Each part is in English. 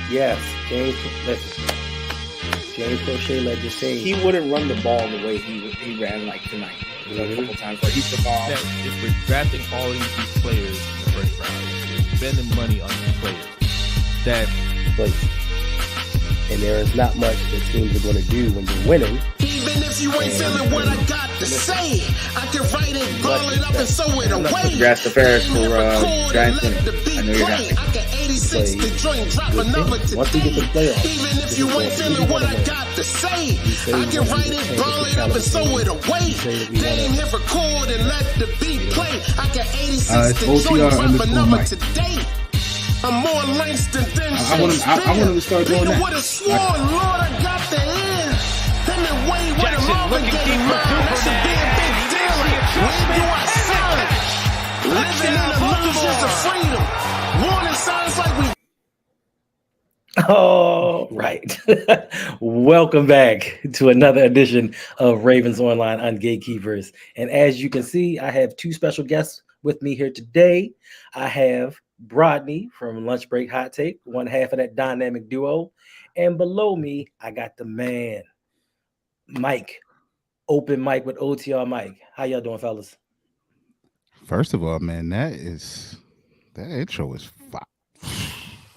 Yes, James Crochet led the team. He wouldn't run the ball the way he ran like tonight. A couple times where he took off. If we're drafting all these players in the first round, we're spending money on these players. And there is not much that teams are going to do when you're winning. Even if you ain't feeling what I got to say, I can write it, ball it up, and sew it away. Congrats to Ferris for Giants winning. I know you're happy. I got 86 to join, drop a number today. Even if you ain't feeling what I got to say, I can write it, ball it up, and sew it away. They ain't hit record and let the beat play. I got 86 to join, drop a number today. I'm more Langston than I want him to start doing that. Would have sworn, Lord, I got the end. Him and Wade with a Marvin Gaye mine. That should be a big deal. Where do I sign? Living in illusions of freedom. Warning signs like we. All right. Welcome back to another edition of Ravens Online Ungatekeepers. And as you can see, I have two special guests with me here today. I have Brodny from Lunch Break Hot Take, one half of that dynamic duo. And below me, I got the man, Mike, open mic with OTRMike. How y'all doing, fellas? First of all, man, that intro is fire.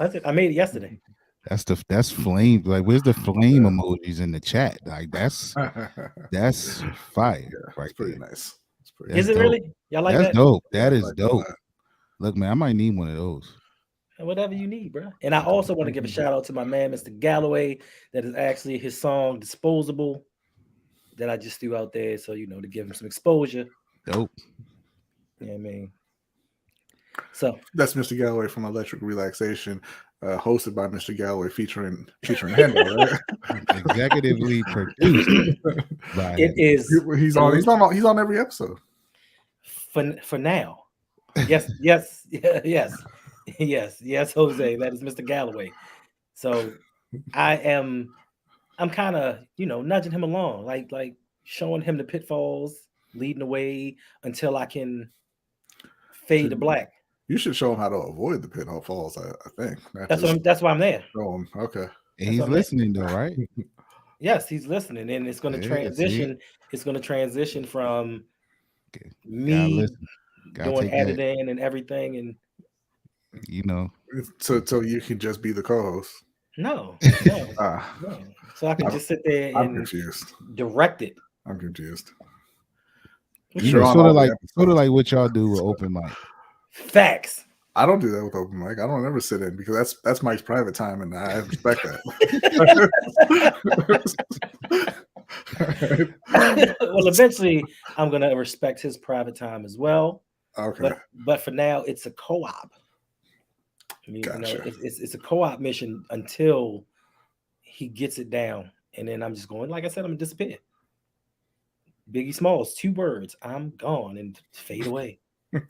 I made it yesterday. That's flame. Like, where's the flame emojis in the chat? Like, that's fire. Yeah, right, pretty nice. Is it dope. really? Y'all like that? That's dope. That is like dope. that. Look, man, I might need one of those. Whatever you need, bro. And I also want to give a shout out to my man, Mr. Galloway. That is actually his song "Disposable" that I just threw out there. So, to give him some exposure. Dope. Yeah, I mean. So that's Mr. Galloway from Electric Relaxation, hosted by Mr. Galloway, featuring Hendo, right? Executively produced by it is. He's on every episode. For now. Yes, Jose. That is Mr. Galloway. So I'm kind of, nudging him along, like showing him the pitfalls, leading the way until I can fade to black. You should show him how to avoid the pitfalls. I think that's why I'm there. Show him. Okay. And he's listening though, right? Yes, he's listening, and it's going to transition. It's going to transition from me doing editing and everything, and so you can just be the co-host. No. So I can just sit there and direct it. I'm confused. Sort of like what y'all do with open mic. Facts. I don't do that with open mic. I don't ever sit in because that's Mike's private time, and I respect that. Well, eventually, I'm gonna respect his private time as well. Okay. But for now, it's a co-op. I mean, gotcha. It's a co-op mission until he gets it down, and then I'm just going. Like I said, I'm gonna disappear. Biggie Smalls, 2 words. I'm gone and fade away. All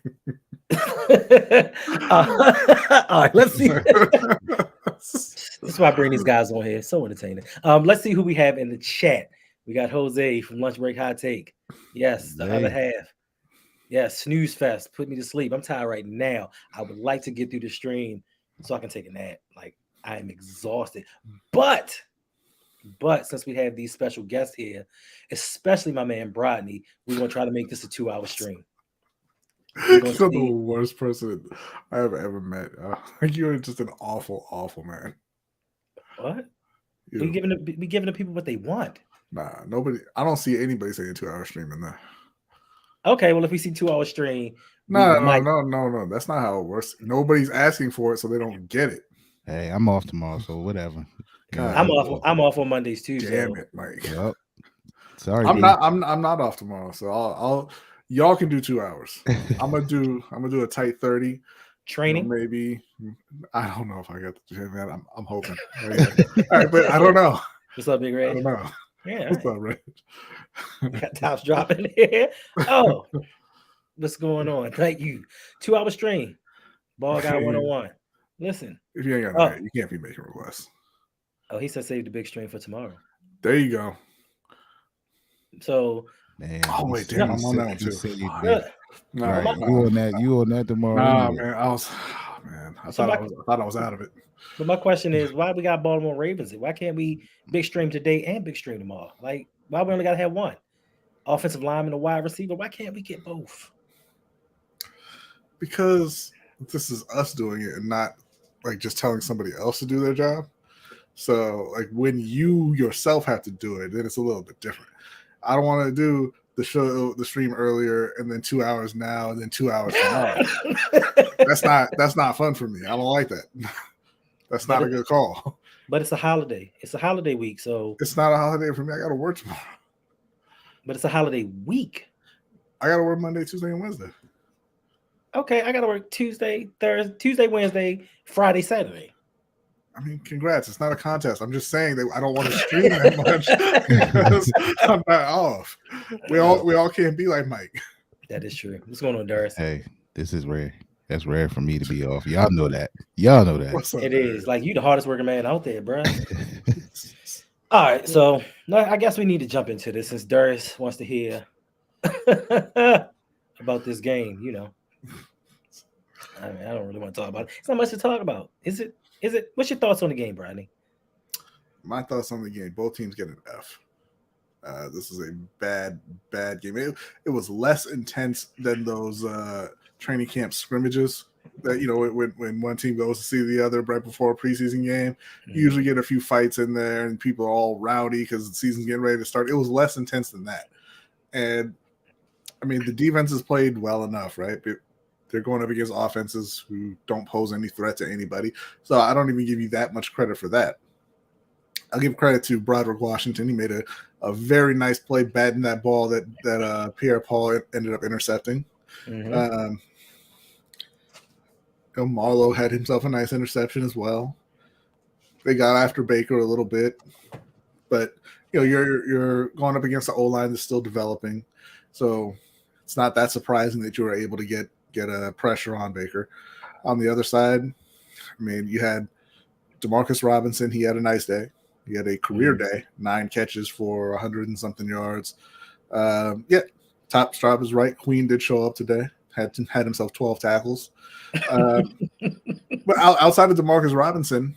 right, let's see. This is why I bring these guys on here. It's so entertaining. Let's see who we have in the chat. We got Jose from Lunch Break Hot Take. Yes, the other half. Yes, Snooze Fest. Put me to sleep. I'm tired right now. I would like to get through the stream so I can take a nap. Like, I am exhausted. But since we have these special guests here, especially my man Brodny, we're gonna try to make this a 2-hour stream. You're the worst person I've ever met. You're just an awful man. What? We giving the people what they want. Nah, nobody. I don't see anybody saying 2-hour stream in there. Okay, well, if we see 2-hour stream, no. That's not how it works. Nobody's asking for it, so they don't get it. Hey, I'm off tomorrow, so whatever. God, I'm off on Mondays too. Damn it, Mike. Yep. Sorry, I'm not off tomorrow, so I'll y'all can do 2 hours. I'm gonna do a tight 30 training. Maybe I don't know if I got the gym, man. I'm hoping. All right, but I don't know. What's up, Big Ray? I don't know. Yeah. What's up, Ray? Got tops dropping here. Oh, what's going on? Thank you. 2-hour stream. Ball guy 101. Listen. If you ain't got that, you can't be making requests. Oh, he said save the big stream for tomorrow. There you go. So, man. Oh wait, damn, I'm on that one too. You on that tomorrow? Nah, man. man, I thought I was out of it. But my question is, why we got Baltimore Ravens? Why can't we big stream today and big stream tomorrow? Like, why we only got to have one offensive lineman, a wide receiver? Why can't we get both? Because this is us doing it and not like just telling somebody else to do their job. So like when you yourself have to do it, then it's a little bit different. I don't want to do the stream earlier and then 2 hours now and then 2 hours tomorrow. That's not fun for me. I don't like that. That's not a good call. But it's a holiday. It's a holiday week, so it's not a holiday for me. I got to work tomorrow. But it's a holiday week. I got to work Monday, Tuesday, and Wednesday. Okay, I got to work Tuesday, Wednesday, Friday, Saturday. I mean, congrats. It's not a contest. I'm just saying that I don't want to stream that much because I'm not off. We all can't be like Mike. That is true. What's going on, Darius? Hey, this is rare. That's rare for me to be off. Y'all know that. Y'all know that. What's up, it is. Like, you the hardest working man out there, bro. All right, so I guess we need to jump into this since Darius wants to hear about this game, you know. I mean, I don't really want to talk about it. It's not much to talk about. Is it? What's your thoughts on the game, Brodny? My thoughts on the game, both teams get an F. This is a bad game. It was less intense than those training camp scrimmages that, you know, when one team goes to see the other right before a preseason game. You usually get a few fights in there and people are all rowdy because the season's getting ready to start. It was less intense than that. And, I mean, the defenses played well enough, right? They're going up against offenses who don't pose any threat to anybody. So I don't even give you that much credit for that. I'll give credit to Broderick Washington. He made a very nice play batting that ball that Pierre-Paul ended up intercepting. Mm-hmm. Marlowe had himself a nice interception as well. They got after Baker a little bit. But, you know, you're going up against the O-line that's still developing. So it's not that surprising that you were able to get a pressure on Baker. On the other side, I mean, you had Demarcus Robinson. He had a nice day. He had a career day, 9 catches for 100 and something yards. Top Straub is right. Queen did show up today. Had himself 12 tackles. But outside of Demarcus Robinson,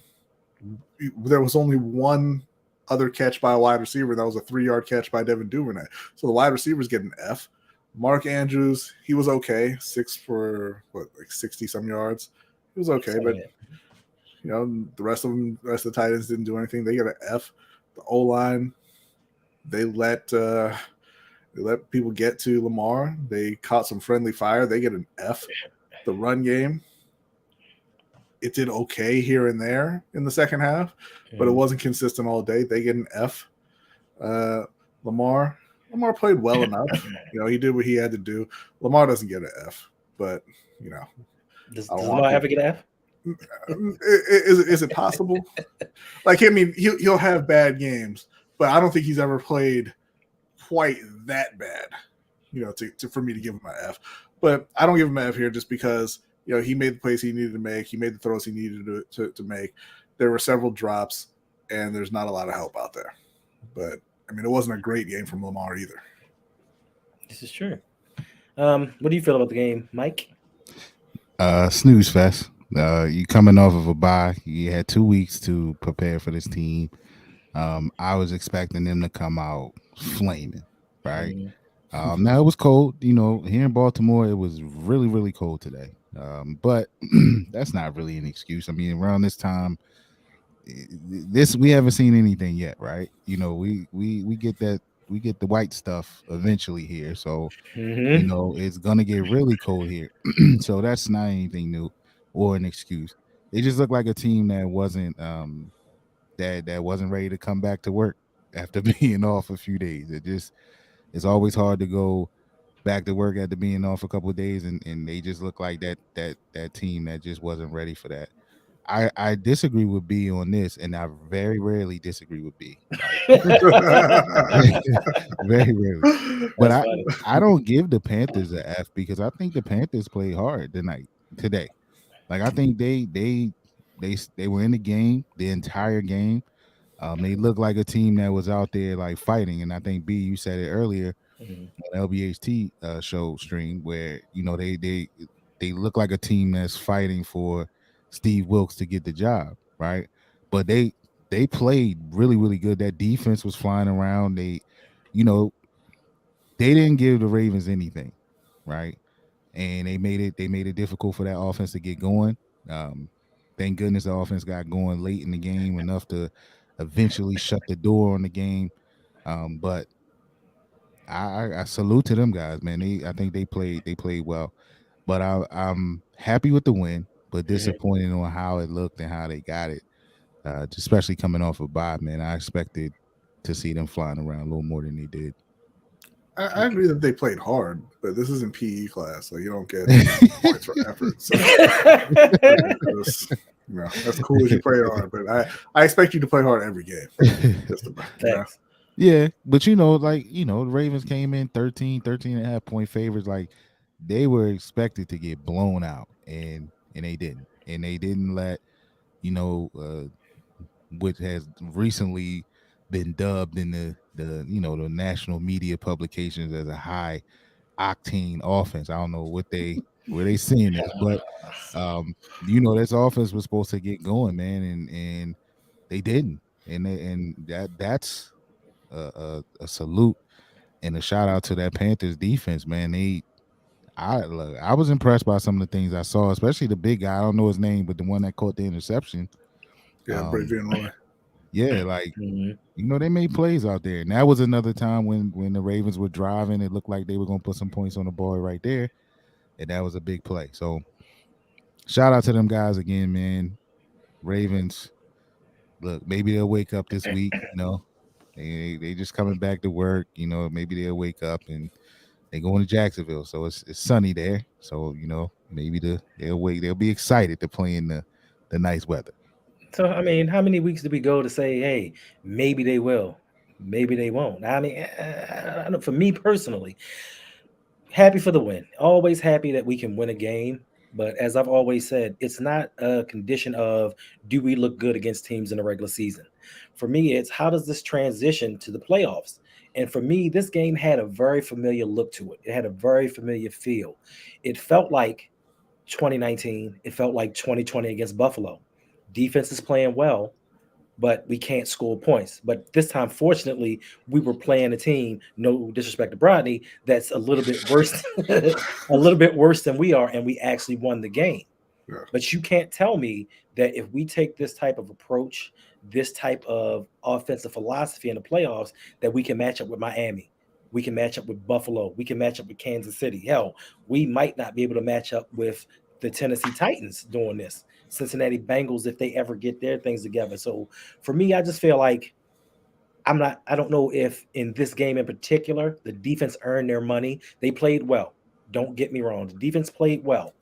there was only one other catch by a wide receiver. That was a 3-yard catch by Devin Duvernay. So the wide receivers get an F. Mark Andrews, he was okay. 6 for 60-some yards. He was okay, but you know, the rest of the tight ends didn't do anything. They get an F. The O-line, they let people get to Lamar. They caught some friendly fire. They get an F. The run game, it did okay here and there in the second half, but it wasn't consistent all day. They get an F. Lamar played well enough. You know, he did what he had to do. Lamar doesn't get an F, but, you know. Does Lamar ever get an F? Is it possible? Like, I mean, he'll have bad games, but I don't think he's ever played quite that bad, you know, for me to give him an F. But I don't give him an F here just because, you know, he made the plays he needed to make. He made the throws he needed to make. There were several drops, and there's not a lot of help out there. But, I mean, it wasn't a great game from Lamar either. This is true. What do you feel about the game, Mike? Snooze fest. You coming off of a bye. You had 2 weeks to prepare for this team. I was expecting them to come out flaming, right? Now it was cold. You know, here in Baltimore, it was really, really cold today. But that's not really an excuse. I mean, around this time, we haven't seen anything yet, right? You know, we get that. We get the white stuff eventually here. So, you know, it's going to get really cold here. So that's not anything new or an excuse. They just look like a team that wasn't that wasn't ready to come back to work after being off a few days. It's always hard to go back to work after being off a couple of days, and they just look like that team that just wasn't ready for that. I disagree with B on this, and I very rarely disagree with B. Very rarely. But I don't give the Panthers an F because I think the Panthers played hard today. Like, I think they were in the game the entire game. They looked like a team that was out there like fighting, and I think B, you said it earlier on LBHT show stream where, you know, they look like a team that's fighting for Steve Wilkes to get the job, right? But they played really, really good. That defense was flying around. They, you know, they didn't give the Ravens anything, right? And they made it difficult for that offense to get going. Thank goodness the offense got going late in the game enough to eventually shut the door on the game. But I salute to them guys, man. I think they played well. But I'm happy with the win, but disappointed on how it looked and how they got it. Especially coming off of Bob, man. I expected to see them flying around a little more than they did. I agree that they played hard, but this isn't PE class, so you don't get points for effort. So, that's cool if you play hard, but I expect you to play hard every game. Just about, Yeah, but the Ravens came in 13 and a half point favorites. Like, they were expected to get blown out, and they didn't. And they didn't let, which has recently been dubbed in the the national media publications as a high octane offense. I don't know where they seeing this, but this offense was supposed to get going, man, and they didn't. And that's a salute and a shout out to that Panthers defense, man. I was impressed by some of the things I saw, especially the big guy. I don't know his name, but the one that caught the interception. Yeah, Brodny. Yeah, like they made plays out there, and that was another time when the Ravens were driving. It looked like they were going to put some points on the board right there, and that was a big play. So, shout out to them guys again, man. Ravens, look, maybe they'll wake up this week. They just coming back to work. Maybe they'll wake up and they going to Jacksonville, so it's sunny there. So maybe they'll be excited to play in the nice weather. So, I mean, how many weeks do we go to say, hey, maybe they will, maybe they won't? I mean, I know for me personally, happy for the win. Always happy that we can win a game. But as I've always said, it's not a condition of do we look good against teams in the regular season. For me, it's how does this transition to the playoffs? And for me, this game had a very familiar look to it. It had a very familiar feel. It felt like 2019. It felt like 2020 against Buffalo. Defense is playing well, but we can't score points. But this time, fortunately, we were playing a team, no disrespect to Brodny, that's a little bit worse, than we are, and we actually won the game. Yeah. But you can't tell me that if we take this type of approach, this type of offensive philosophy in the playoffs, that we can match up with Miami. We can match up with Buffalo. We can match up with Kansas City. Hell, we might not be able to match up with the Tennessee Titans doing this. Cincinnati Bengals, if they ever get their things together. So for me, I just feel like I don't know if in this game in particular, the defense earned their money. They played well. Don't get me wrong. The defense played well.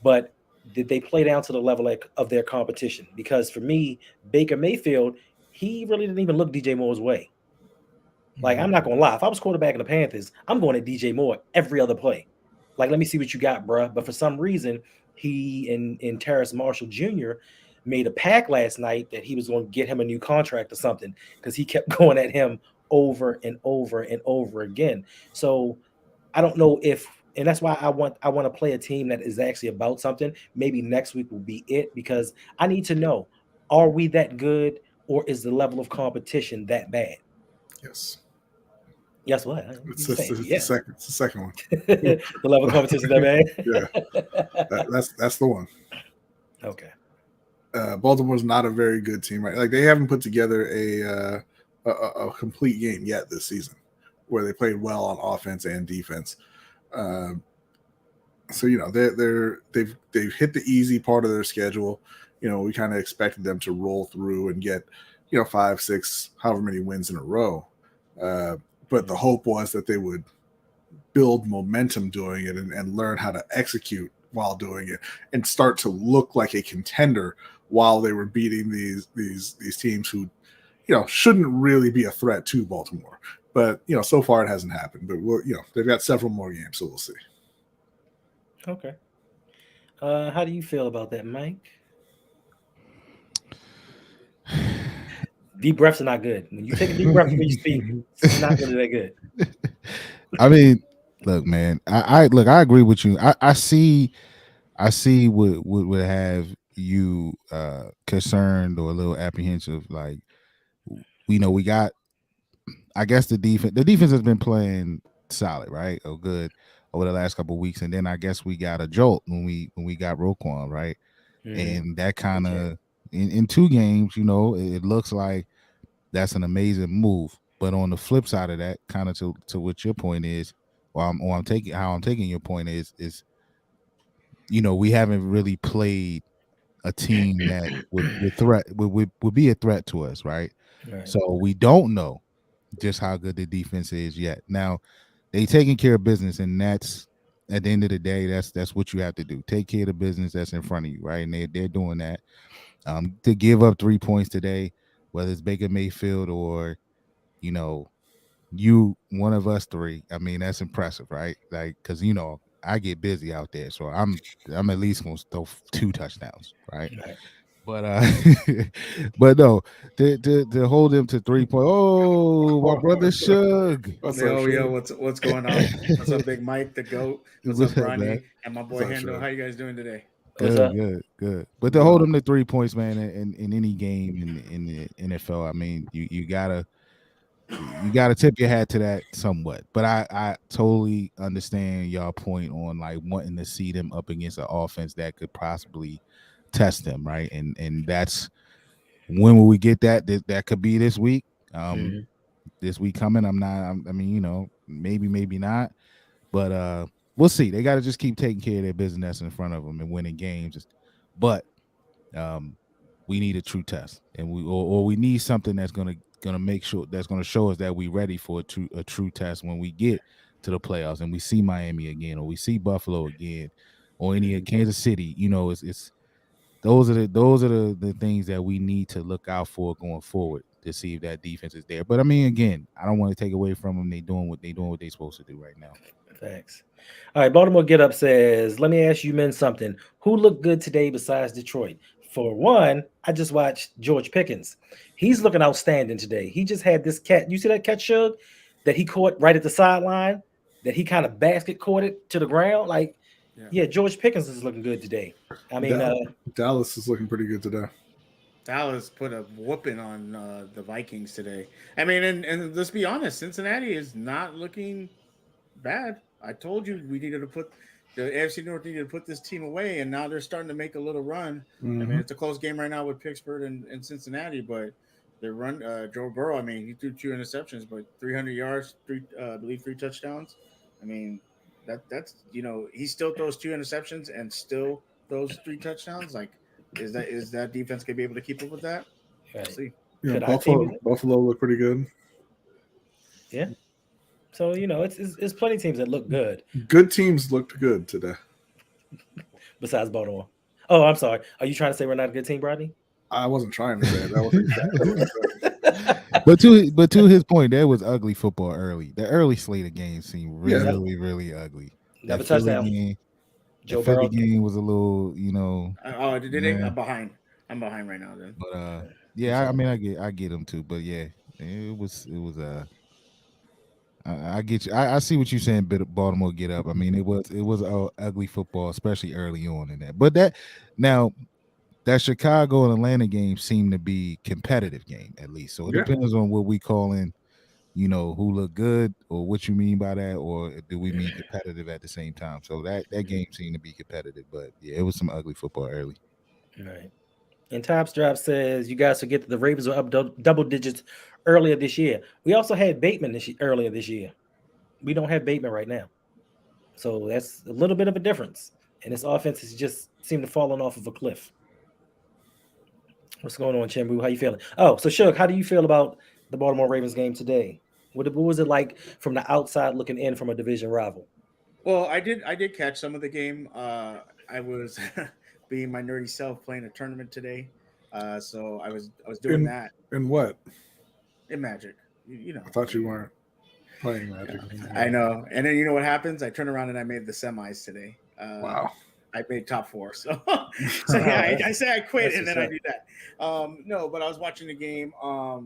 But did they play down to the level of their competition? Because for me, Baker Mayfield, he really didn't even look DJ Moore's way. Like, I'm not going to lie. If I was quarterback in the Panthers, I'm going to DJ Moore every other play. Like, let me see what you got, bruh. But for some reason, he and Terrace Marshall Jr. made a pact last night that he was going to get him a new contract or something because he kept going at him over and over and over again. So I don't know if, and that's why I want to play a team that is actually about something. Maybe next week will be it, because I need to know, are we that good, or is the level of competition that bad? Yes. Yes, what? It's the second one. The level of competition that bad? Yeah. That's the one. Okay. Baltimore's not a very good team, right? Like, they haven't put together a complete game yet this season where they played well on offense and defense. So they've hit the easy part of their schedule. We kind of expected them to roll through and get 5, 6, however many wins in a row. But the hope was that they would build momentum doing it and learn how to execute while doing it and start to look like a contender while they were beating these teams who shouldn't really be a threat to Baltimore. But so far it hasn't happened. But they've got several more games, so we'll see. Okay. How do you feel about that, Mike? Deep breaths are not good. When you take a deep breath when you speak, it's not really that good. I mean, look, man. I agree with you. I see what would have you concerned or a little apprehensive? Like, we got. I guess the defense has been playing solid, right? Or good over the last couple of weeks, and then I guess we got a jolt when we got Roquan, right? And that kind of in 2 games, it looks like that's an amazing move. But on the flip side of that, kind of to what your point is, I'm taking your point is we haven't really played a team that would be a threat to us, right? So we don't know just how good the defense is yet. Now they taking care of business, and that's at the end of the day, that's what you have to do. Take care of the business that's in front of you, right? And they're doing that. To give up 3 points today, whether it's Baker Mayfield or you one of us three, I mean that's impressive, right? Like, because I get busy out there, so I'm at least gonna throw 2 touchdowns, right? But but no, to hold them to 3 points. Oh, my brother Shug. What's going on? What's up, Big Mike, the GOAT? What's up, Brodny? And my boy Hendo. How you guys doing today? Good. But to hold them to 3 points, man, in any game in the NFL, I mean, you gotta tip your hat to that somewhat. But I totally understand y'all point on like wanting to see them up against an offense that could possibly test them, right? And that's when will we get that? That could be this week. This week coming. I mean, maybe not. But we'll see. They got to just keep taking care of their business that's in front of them and winning games. But we need a true test, and we need something that's gonna make sure that's gonna show us that we're ready for a true test when we get to the playoffs and we see Miami again, or we see Buffalo again, or any of Kansas City. It's those are the things that we need to look out for going forward to see if that defense is there. But I mean, again, I don't want to take away from them. They doing what they're supposed to do right now. Thanks. All right, Baltimore Get Up says, let me ask you men something. Who looked good today besides Detroit? For one, I just watched George Pickens. He's looking outstanding today. He just had this catch. You see that catch, Shug, that he caught right at the sideline, that he kind of basket caught it to the ground? Like, yeah, George Pickens is looking good today. I mean, Dallas is looking pretty good today. Dallas put a whooping on the Vikings today. I mean, and let's be honest, Cincinnati is not looking bad. I told you we needed to put the AFC North needed to put this team away, and now they're starting to make a little run. I mean, it's a close game right now with Pittsburgh and Cincinnati, but they run Joe Burrow. I mean, he threw 2 interceptions, but 300 yards, I believe 3 touchdowns. I mean, that's he still throws 2 interceptions and still throws 3 touchdowns. Like, is that defense gonna be able to keep up with that? Right. We'll see. Yeah, Buffalo look pretty good. Yeah. So it's plenty of teams that look good. Good teams looked good today. Besides Baltimore. Oh, I'm sorry. Are you trying to say we're not a good team, Brodny? I wasn't trying to say it. That wasn't exactly. But to his point, there was ugly football early. The early slate of games seemed really, really ugly. Never touchdown. The Philly game was a little, Oh, did they? I'm behind. I'm behind right now. Then. But yeah, I mean, I get them too. But yeah, it was. I get you. I see what you're saying. Baltimore Get Up. I mean, it was ugly football, especially early on in that. But that Chicago and Atlanta game seemed to be competitive game at least. So it depends on what we call in, who look good or what you mean by that, or do we mean competitive at the same time? So that game seemed to be competitive, but yeah, it was some ugly football early. All right. And Tops Drop says you guys forget that the Ravens were up double digits earlier this year. We also had Bateman earlier this year. We don't have Bateman right now. So that's a little bit of a difference. And this offense has just seemed to fallen off of a cliff. What's going on, Chimbu? How you feeling? Oh, so Shug, how do you feel about the Baltimore Ravens game today? What was it like from the outside looking in from a division rival? Well, I did catch some of the game. I was being my nerdy self playing a tournament today. So I was doing that. In what? In Magic. I thought you weren't playing Magic. I know. And then you know what happens? I turned around and I made the semis today. Wow. I made top 4. So yeah, I say I quit and then I do that. No, but I was watching the game. I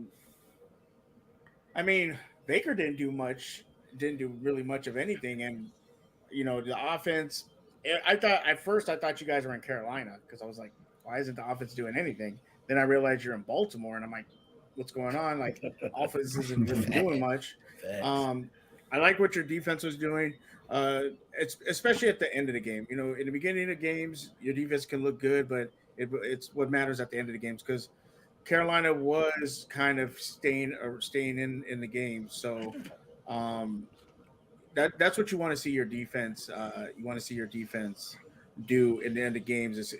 mean, Baker didn't do really much of anything. And, the offense, I thought you guys were in Carolina because I was like, why isn't the offense doing anything? Then I realized you're in Baltimore, and I'm like, what's going on? Like, offense isn't really doing much. I like what your defense was doing. It's especially at the end of the game. You know, in the beginning of games, your defense can look good, but it's what matters at the end of the games because Carolina was kind of staying in the game. So um, that's what you want to see your defense. You want to see your defense do in the end of games is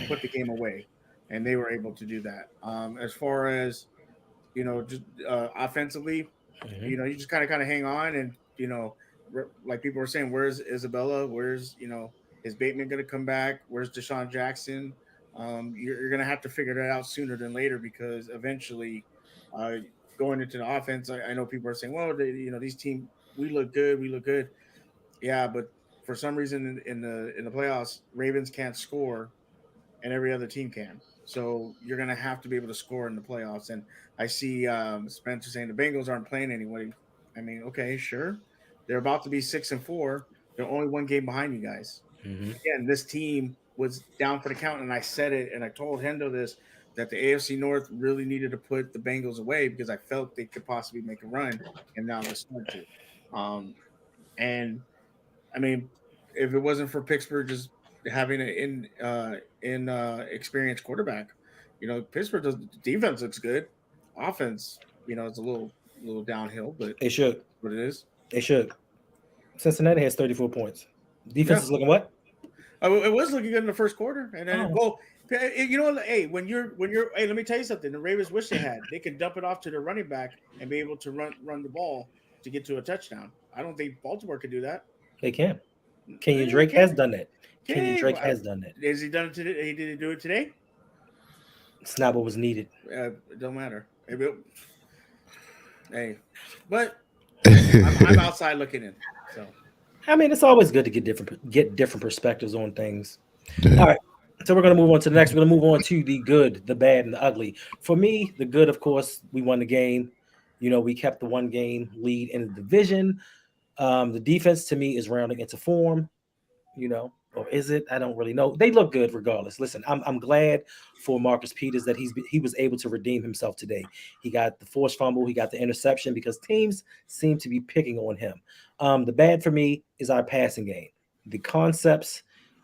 put the game away, and they were able to do that. As far as just offensively, you just kind of hang on, and like people were saying, where's Isabella? Where's is Bateman going to come back? Where's Deshaun Jackson? You're going to have to figure that out sooner than later because eventually, uh, going into the offense, I know people are saying, well, these team we look good, we look good, yeah, but for some reason in the playoffs, Ravens can't score and every other team can. So you're going to have to be able to score in the playoffs. And I see Spencer saying the Bengals aren't playing anybody. I mean, okay, sure. They're about to be 6-4. They're only one game behind you guys. Again, this team was down for the count, and I said it, and I told Hendo this that the AFC North really needed to put the Bengals away because I felt they could possibly make a run, and now they're starting to. And I mean, if it wasn't for Pittsburgh just having an experienced quarterback, Pittsburgh does defense looks good, offense, it's a little downhill, but it should. What it is, it should. Cincinnati has 34 points. Defense is looking what? It was looking good in the first quarter, and then hey, when you're hey, let me tell you something. The Ravens wish they could dump it off to their running back and be able to run the ball to get to a touchdown. I don't think Baltimore could do that. They can. Kenyon Drake has done that. Kenyon Drake has done that. Has he done it today? Did he do it today? It's not what was needed. It don't matter. Hey, but I'm outside looking in. So I mean, it's always good to get different perspectives on things. All right. So we're going to move on to the next. We're going to move on to the good, the bad, and the ugly. For me, the good, of course, we won the game. We kept the 1-game lead in the division. The defense, to me, is rounding into form. Or is it? I don't really know. They look good regardless. Listen, I'm glad for Marcus Peters that he was able to redeem himself today. He got the forced fumble, he got the interception because teams seem to be picking on him. The bad for me is our passing game. The concepts,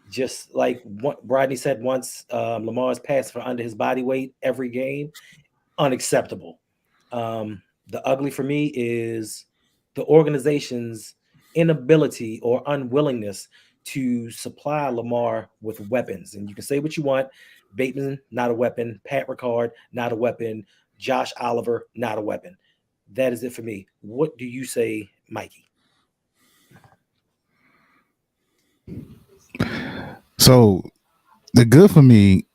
just like what Brodny said once, Lamar's pass for under his body weight every game, unacceptable. The ugly for me is the organization's inability or unwillingness to supply Lamar with weapons. And you can say what you want. Bateman, not a weapon. Pat Ricard, not a weapon. Josh Oliver, not a weapon. That is it for me. What do you say, Mikey? So the good for me,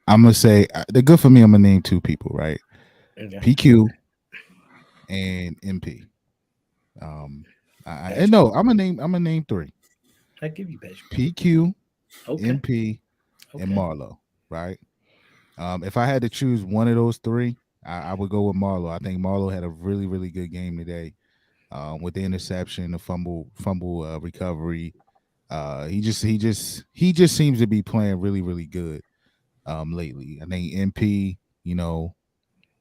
I'm going to name two people, right? Okay. PQ and MP. I'm gonna name three. I give you badge. PQ, okay. MP, okay. And Marlowe. Right. If I had to choose one of those three, I would go with Marlowe. I think Marlowe had a really, really good game today. With the interception, the fumble recovery. He just seems to be playing really, really good lately. I think MP,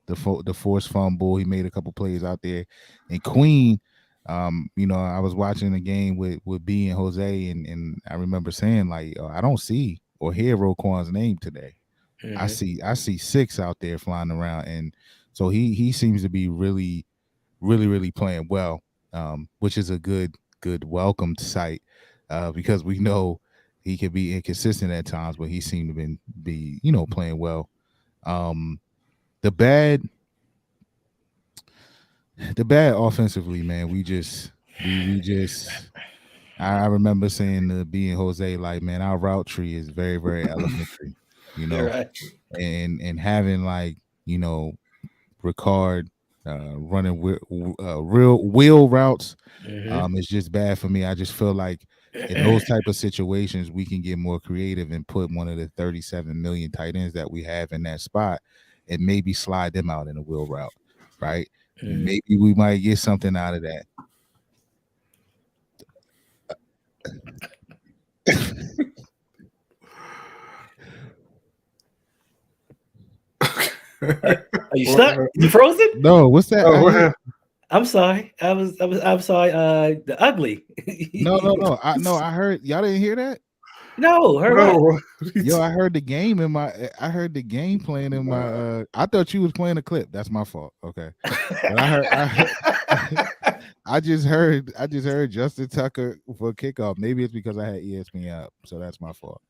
the forced fumble, he made a couple plays out there, and Queen. I was watching the game with B and Jose, and I remember saying I don't see or hear Roquan's name today. Mm-hmm. I see 6 out there flying around, and so he seems to be really, really, really playing well, which is a good welcome sight because we know he can be inconsistent at times, but he seemed to be playing well. The bad offensively, man, we just I remember saying to B and Jose, man, our route tree is very, very elementary, right. and having Ricard running real wheel routes is just bad for me. I just feel like in those type of situations we can get more creative and put one of the 37 million tight ends that we have in that spot and maybe slide them out in a wheel route, right? Maybe we might get something out of that. Are you stuck? You frozen? No, what's that? Oh, I'm sorry. I'm sorry. The ugly. No. I heard y'all didn't hear that. No, heard what? Yo, I heard the game playing in my. I thought you was playing a clip. That's my fault. Okay, but I just heard Justin Tucker for kickoff. Maybe it's because I had ESPN up, so that's my fault.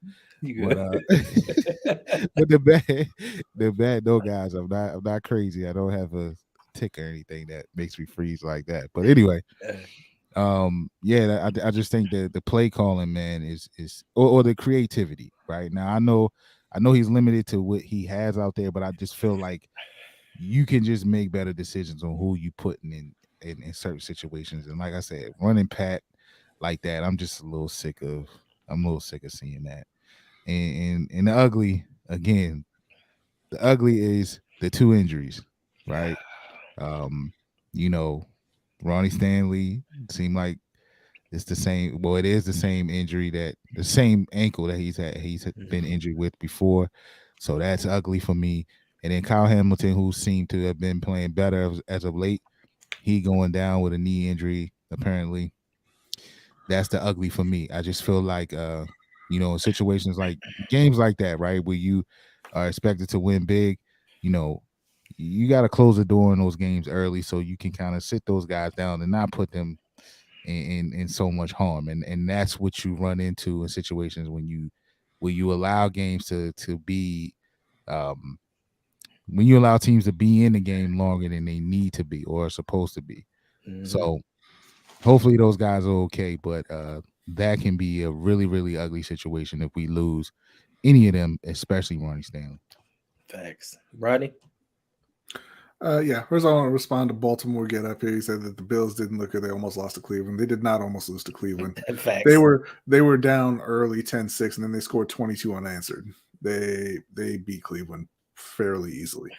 But but the bad no guys. I'm not crazy. I don't have a tick or anything that makes me freeze like that. But anyway, yeah, I just think that the play calling, man, is or the creativity. Right now, I know he's limited to what he has out there, but I just feel like you can just make better decisions on who you putting in certain situations. And like I said, running Pat like that, I'm just a little sick of seeing that. And the ugly, again, the ugly is the two injuries, right? You know, Ronnie Stanley seemed like it's the same. Well, it is the same injury the same ankle that he's been injured with before. So that's ugly for me. And then Kyle Hamilton, who seemed to have been playing better as of late, he going down with a knee injury, apparently. That's the ugly for me. I just feel like, in situations like games like that, right, where you are expected to win big, you got to close the door in those games early so you can kind of sit those guys down and not put them in so much harm. And that's what you run into in situations when you allow games to be when you allow teams to be in the game longer than they need to be or are supposed to be. Mm-hmm. So hopefully those guys are okay, but that can be a really, really ugly situation if we lose any of them, especially Ronnie Stanley. Facts. Rodney? Yeah, first I want to respond to Baltimore Get Up here. He said that the Bills didn't look good. They almost lost to Cleveland. They did not almost lose to Cleveland. Facts. They were down early 10-6, and then they scored 22 unanswered. They beat Cleveland fairly easily.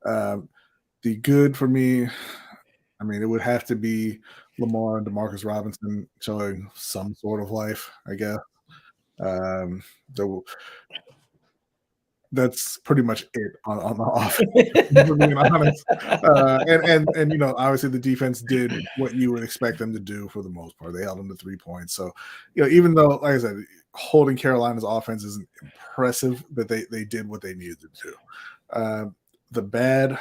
The good for me, I mean, it would have to be Lamar and Demarcus Robinson showing some sort of life, I guess. That's pretty much it on the offense, for being honest. And obviously the defense did what you would expect them to do for the most part. They held them to 3 points. So, even though, like I said, holding Carolina's offense isn't impressive, but they did what they needed to do. The bad,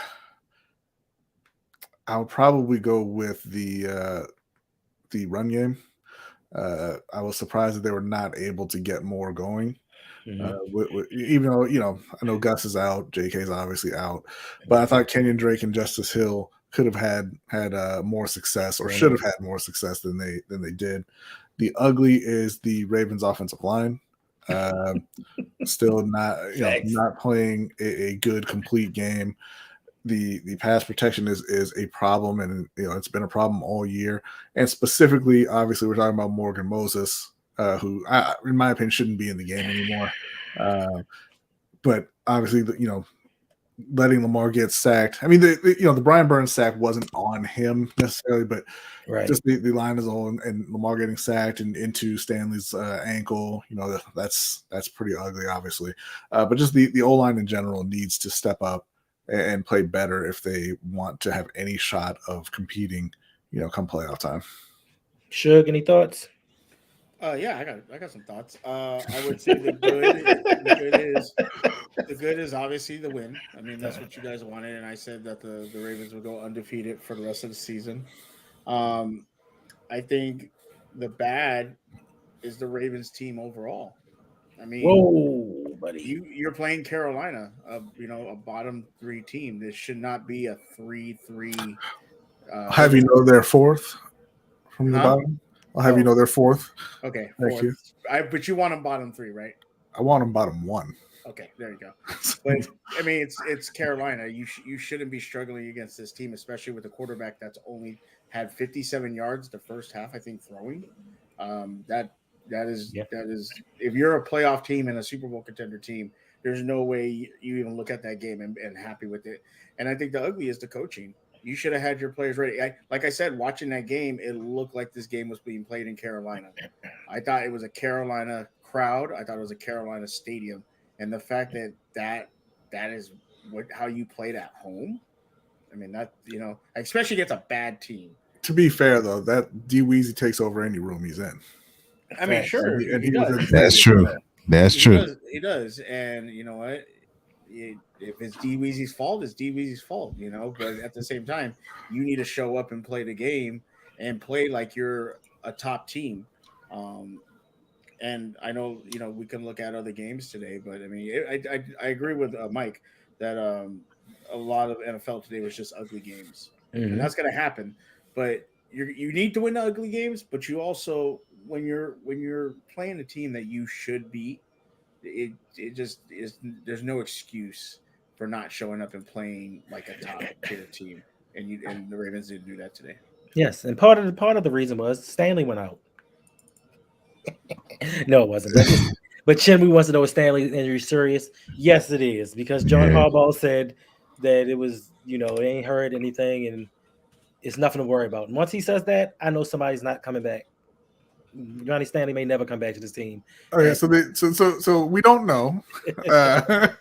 I would probably go with the run game. I was surprised that they were not able to get more going. Even though I know Gus is out, JK's obviously out, but I thought Kenyon Drake and Justice Hill could have had more success, or should have had more success than they did. The ugly is the Ravens offensive line. Still not not playing a good complete game. The pass protection is a problem, and it's been a problem all year. And specifically, obviously, we're talking about Morgan Moses, who, in my opinion, shouldn't be in the game anymore. But obviously, letting Lamar get sacked. I mean, the Brian Burns sack wasn't on him necessarily, but just the line as a whole, and Lamar getting sacked and into Stanley's ankle. That's pretty ugly, obviously. But just the O-line in general needs to step up and play better if they want to have any shot of competing, come playoff time. Suge, any thoughts? Yeah, I got some thoughts. I would say the good is obviously the win. I mean, that's what you guys wanted, and I said that the Ravens would go undefeated for the rest of the season. I think the bad is the Ravens team overall. I mean, whoa, buddy, you're playing Carolina, a bottom 3 team. This should not be a 3-3. Have they're fourth from the bottom? I'll have they're fourth. Okay, thank you. But you want them bottom 3, right? I want them bottom 1. Okay, there you go. But I mean, it's Carolina. You shouldn't be struggling against this team, especially with a quarterback that's only had 57 yards the first half, I think, throwing. That is if you're a playoff team and a Super Bowl contender team, there's no way you even look at that game and happy with it. And I think the ugly is the coaching. You should have had your players ready. Like I said, watching that game, it looked like this game was being played in Carolina. I thought it was a Carolina crowd. I thought it was a Carolina stadium. And the fact that that is how you played at home. I mean, that, especially against a bad team. To be fair, though, that D Weezy takes over any room he's in. I mean, sure, and he was does. in That's true. That's true. He does. And you know what? If it's D Weezy's fault, it's D Weezy's fault, But at the same time, you need to show up and play the game and play like you're a top team. And I know, we can look at other games today, but I mean, I agree with Mike that a lot of NFL today was just ugly games, and that's going to happen. But you need to win the ugly games, but you also, when you're playing a team that you should beat, it just is. There's no excuse for not showing up and playing like a top tier team, and the Ravens didn't do that today. Yes, and part of the reason was Stanley went out. No, it wasn't. But Chinwe wants to know, is Stanley's injury serious? Yes, it is, because John Harbaugh said that it was, it ain't hurt anything and it's nothing to worry about. And once he says that, I know somebody's not coming back. Johnny Stanley may never come back to this team. Okay, so we don't know. I'm gonna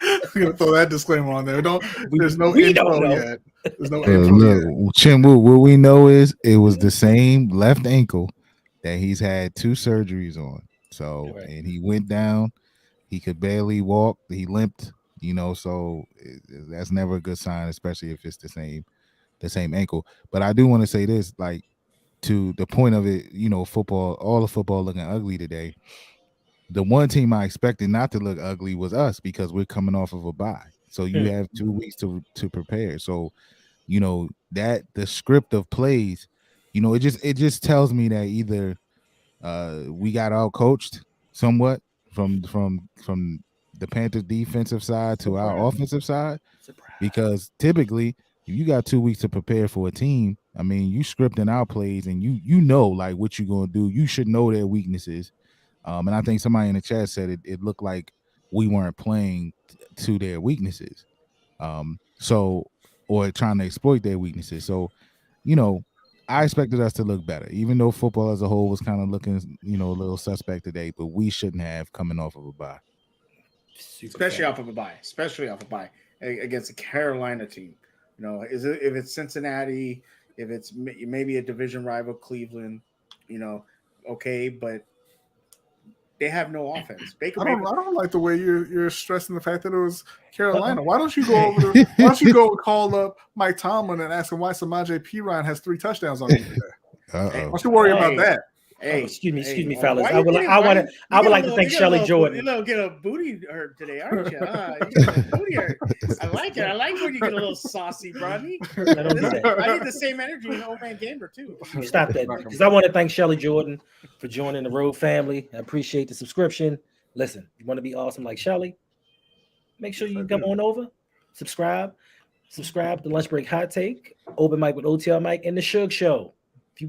throw that disclaimer on there. There's no info yet. There's no info yet. Chinwu, what we know is it was the same left ankle that he's had 2 surgeries on. So, and he went down, he could barely walk, he limped, so that's never a good sign, especially if it's the same ankle. But I do want to say this, like, to the point of it, football, all the football looking ugly today. The one team I expected not to look ugly was us, because we're coming off of a bye. So you have 2 weeks to prepare. So, that the script of plays, it just tells me that either we got out coached somewhat from the Panthers defensive side to our offensive side, because typically if you got 2 weeks to prepare for a team, I mean, you scripting our plays and you know like what you're gonna do. You should know their weaknesses. And I think somebody in the chat said it looked like we weren't playing to their weaknesses. Or trying to exploit their weaknesses. So, I expected us to look better, even though football as a whole was kind of looking, a little suspect today, but we shouldn't have coming off of a bye. Especially off of a bye against a Carolina team. If it's Cincinnati, if it's maybe a division rival, Cleveland, okay, but they have no offense. I don't like the way you're stressing the fact that it was Carolina. Why don't you go why don't you go call up Mike Tomlin and ask him why Samaje Perine has 3 touchdowns on him today? Why don't you worry about that? Hey, excuse me, fellas. I would like to thank Shelly Jordan. You get a booty hurt today, aren't you? You get a booty hurt. I like it. I like when you get a little saucy, Brodny. I need the same energy in Old Man Gamer too. Stop that, because I want to thank Shelly Jordan for joining the Road family. I appreciate the subscription. Listen, you want to be awesome like Shelly? Make sure you come on over, subscribe to Lunch Break Hot Take, Open Mic with OTRMike, and the Suge Show. If you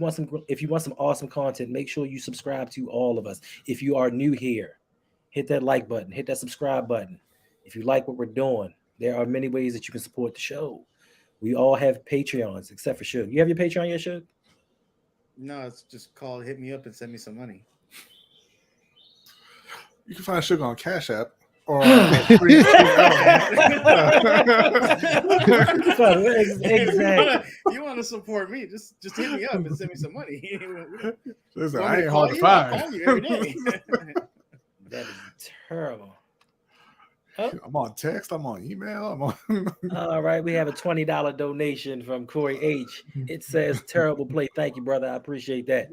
want some awesome content, make sure you subscribe to all of us. If you are new here, hit that like button, hit that subscribe button. If you like what we're doing, there are many ways that you can support the show. We all have Patreons, except for Suge. You have your Patreon yet, Suge? No, it's just hit me up and send me some money. You can find Suge on Cash App. Or exactly. You want to support me? Just hit me up and send me some money. Listen, I ain't hard to find. I'll call you every day. That is terrible. I'm on text. I'm on email. All right, we have a $20 donation from Corey H. It says terrible play. Thank you, brother. I appreciate that.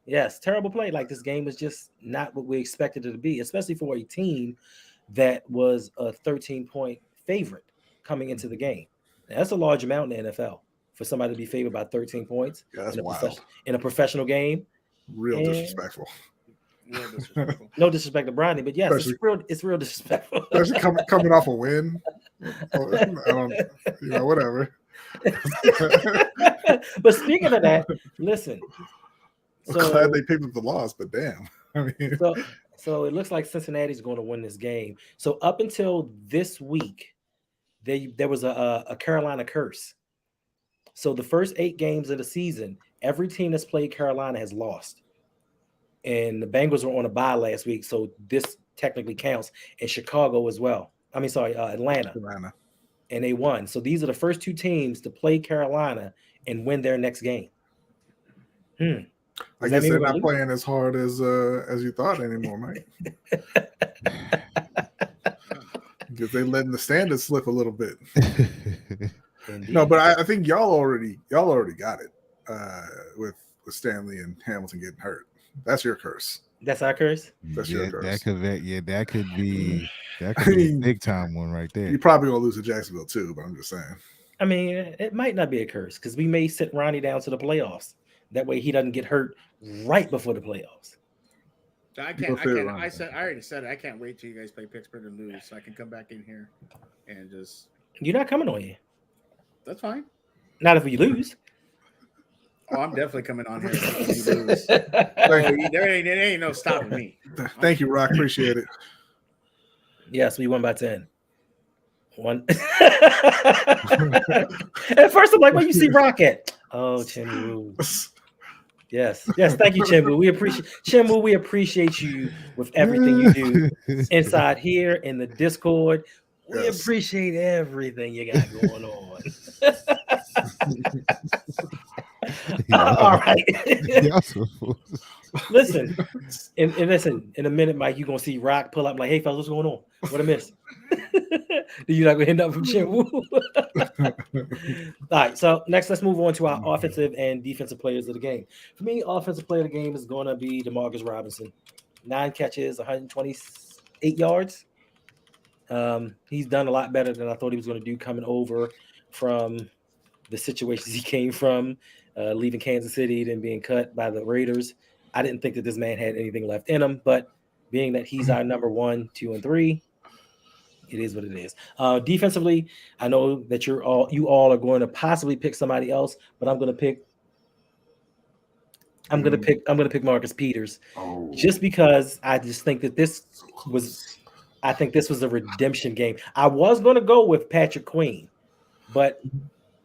Yes, terrible play. Like, this game was just not what we expected it to be, especially for a team that was a 13-point favorite coming into the game. Now, that's a large amount in the NFL for somebody to be favored by 13 points. Yeah, that's wild. In a professional game. Real disrespectful. No disrespect to Brodny, but yes, it's real disrespectful. Especially coming off a win. Whatever. But speaking of that, listen. I'm glad they picked up the loss, but damn. I mean, so it looks like Cincinnati's going to win this game. So up until this week, there was a Carolina curse. So the first 8 games of the season, every team that's played Carolina has lost. And the Bengals were on a bye last week, so this technically counts, and Chicago as well. Atlanta. And they won. So these are the first two teams to play Carolina and win their next game. I guess they're not playing as hard as you thought anymore, Mike. Because they're letting the standards slip a little bit. No, but I think y'all already got it with Stanley and Hamilton getting hurt. That's your curse. That's our curse. That's your curse. That could be a big time one right there. You're probably gonna lose to Jacksonville too, but I'm just saying. I mean, it might not be a curse because we may sit Ronnie down to the playoffs. That way, he doesn't get hurt right before the playoffs. I already said it. I can't wait till you guys play Pittsburgh and lose, so I can come back in here and just. You're not coming on here. That's fine. Not if we lose. Oh, I'm definitely coming on here if you lose. There ain't no stopping me. Thank you, Rock. Appreciate it. Yes, we won by 10. One. At first, I'm like, where you see Rock at? Oh, Chinwoo. Yes. Thank you, Chinwoo. We appreciate you with everything you do inside here in the Discord. We appreciate everything you got going on. All right. Listen, in a minute, Mike, you're gonna see Rock pull up like, hey fellas, what's going on? What I missed? You're not gonna end up from Chinwoo. All right, so next let's move on to our offensive and defensive players of the game. For me, offensive player of the game is gonna be DeMarcus Robinson. 9 catches, 128 yards. He's done a lot better than I thought he was going to do coming over from the situations he came from, leaving Kansas City, then being cut by the Raiders. I didn't think that this man had anything left in him, but being that he's our number 1, 2, and 3, it is what it is. Defensively, I know that you all are going to possibly pick somebody else, but I'm going to pick Marcus Peters, just because I just think that this was a redemption game. I was going to go with Patrick Queen, but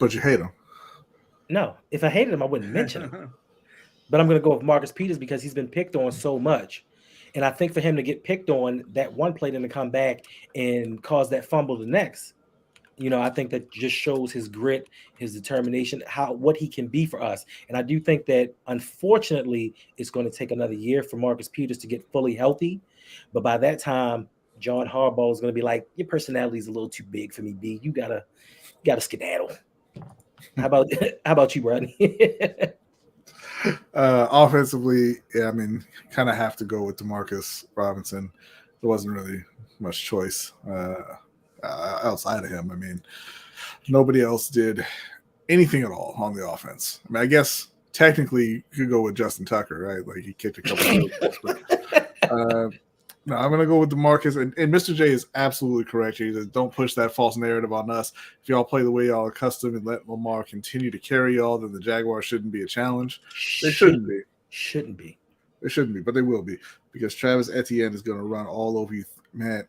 you hate him. No, if I hated him, I wouldn't mention him. But I'm going to go with Marcus Peters because he's been picked on so much. And I think for him to get picked on that one play, then to come back and cause that fumble the next, I think that just shows his grit, his determination, what he can be for us. And I do think that, unfortunately, it's going to take another year for Marcus Peters to get fully healthy. But by that time, John Harbaugh is going to be like, your personality is a little too big for me, B. You gotta skedaddle. How about you, Brodny? Offensively, yeah, I mean, kind of have to go with DeMarcus Robinson. There wasn't really much choice outside of him. I mean, nobody else did anything at all on the offense. I mean, I guess technically you could go with Justin Tucker, right? Like he kicked a couple of no, I'm going to go with DeMarcus. And Mr. J is absolutely correct. He says, don't push that false narrative on us. If y'all play the way y'all are accustomed and let Lamar continue to carry y'all, then the Jaguars shouldn't be a challenge. They shouldn't be. They shouldn't be, but they will be. Because Travis Etienne is going to run all over you. Man,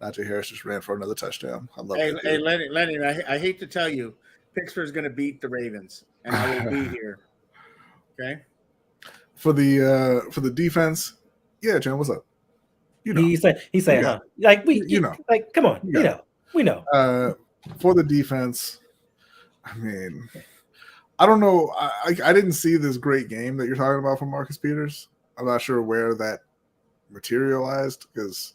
Najee Harris just ran for another touchdown. I love it. Hey, Lenny, I hate to tell you, Pittsburgh's going to beat the Ravens, and I will be here. Okay? For the defense, yeah, Jen, what's up? He's saying, huh? Like like, come on, we know. For the defense, I mean, I don't know. I didn't see this great game that you're talking about from Marcus Peters. I'm not sure where that materialized because,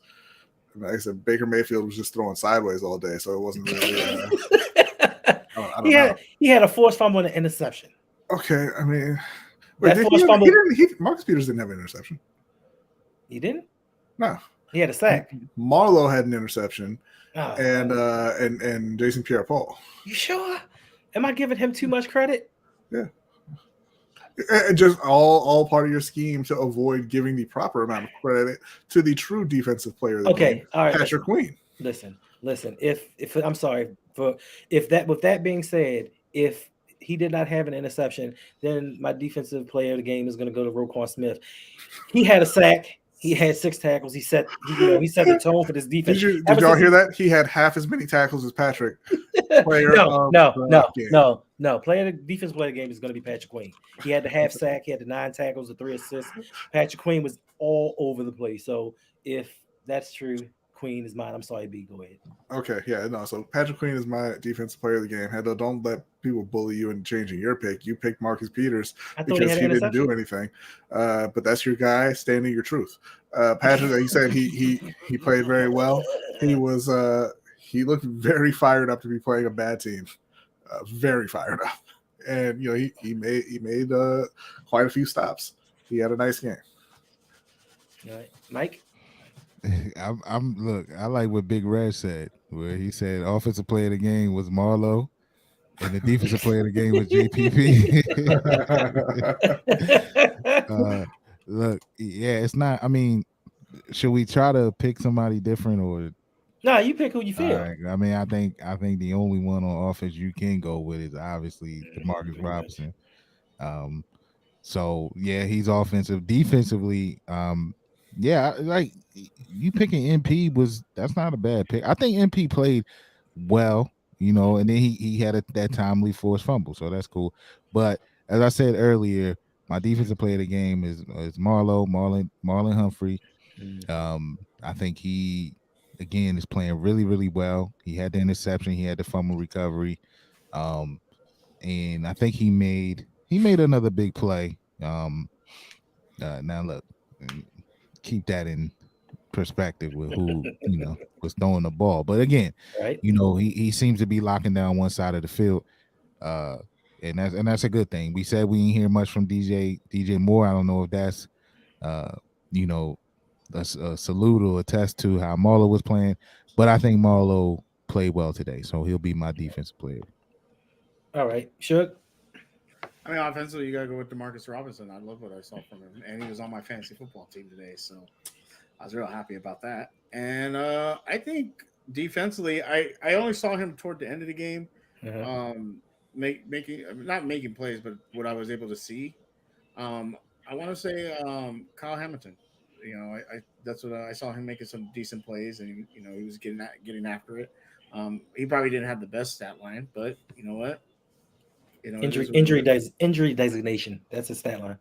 like I said, Baker Mayfield was just throwing sideways all day, so it wasn't really. I don't know. He had a forced fumble and an interception. Okay, I mean, Marcus Peters didn't have an interception. He didn't. No, he had a sack. Marlowe had an interception, and Jason Pierre-Paul. You sure? Am I giving him too much credit? Yeah, just all part of your scheme to avoid giving the proper amount of credit to the true defensive player. Of the game, all right, Patrick Queen. Listen. If I'm sorry with that being said, if he did not have an interception, then my defensive player of the game is going to go to Roquan Smith. He had a sack. He had 6 tackles. He set the tone for this defense. Did y'all hear that? He had half as many tackles as Patrick. No. Defensive player of the game is going to be Patrick Queen. He had the half sack. He had the 9 tackles, the 3 assists. Patrick Queen was all over the place. So if that's true, Queen is mine. I'm sorry, B. Go ahead. Okay, yeah, no. So Patrick Queen is my defensive player of the game. Hendo, don't let people bully you into changing your pick. You picked Marcus Peters because he didn't do anything. But that's your guy. Stand in your truth. Patrick, like you said, he played very well. He was he looked very fired up to be playing a bad team. Very fired up, and he made quite a few stops. He had a nice game. All right, Mike. Look, I like what Big Red said, where he said offensive player of the game was Marlowe and the defensive player of the game was JPP. Look, yeah, it's not. I mean, should we try to pick somebody different or? No, you pick who you feel. Right. I mean, I think the only one on offense you can go with is obviously DeMarcus Robinson. So yeah, he's offensive. Defensively, yeah, like you picking MP that's not a bad pick. I think MP played well, and then he had that timely forced fumble, so that's cool. But as I said earlier, my defensive player of the game is Marlon Humphrey. I think he again is playing really, really well. He had the interception, he had the fumble recovery, and I think he made another big play. Now look, keep that in perspective with who was throwing the ball. But again, right. He seems to be locking down one side of the field, and that's a good thing. We said we didn't hear much from DJ Moore. I don't know if that's a salute or a test to how Marlowe was playing, but I think Marlowe played well today, so he'll be my defensive player. All right, Shug. I mean, offensively, you got to go with DeMarcus Robinson. I love what I saw from him, and he was on my fantasy football team today, so I was real happy about that. And I think defensively, I only saw him toward the end of the game, not making plays, but what I was able to see. I want to say Kyle Hamilton. That's what I saw him making some decent plays, and he was getting after it. He probably didn't have the best stat line, but you know what? Injury designation. That's his stat line.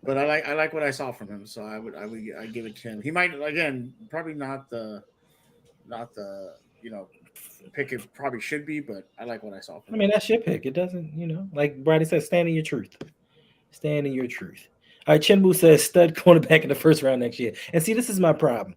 But I like what I saw from him, so I give it to him. He might probably not the pick it probably should be, but I like what I saw from him. I mean, that's your pick. It doesn't, like Brodny said, stand in your truth. Stand in your truth. All right, Chinbu says stud cornerback in the first round next year. And see, this is my problem.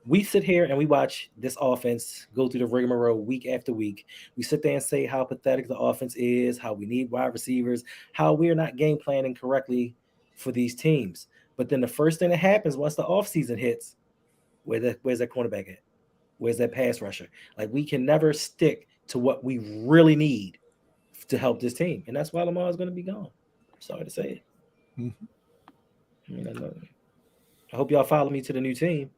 We sit here and we watch this offense go through the rigmarole week after week. We sit there and say how pathetic the offense is, how we need wide receivers, how we're not game planning correctly for these teams. But then the first thing that happens once the offseason hits, where's that cornerback at? Where's that pass rusher? Like, we can never stick to what we really need to help this team. And that's why Lamar is going to be gone. Sorry to say it. I mean, I hope y'all follow me to the new team.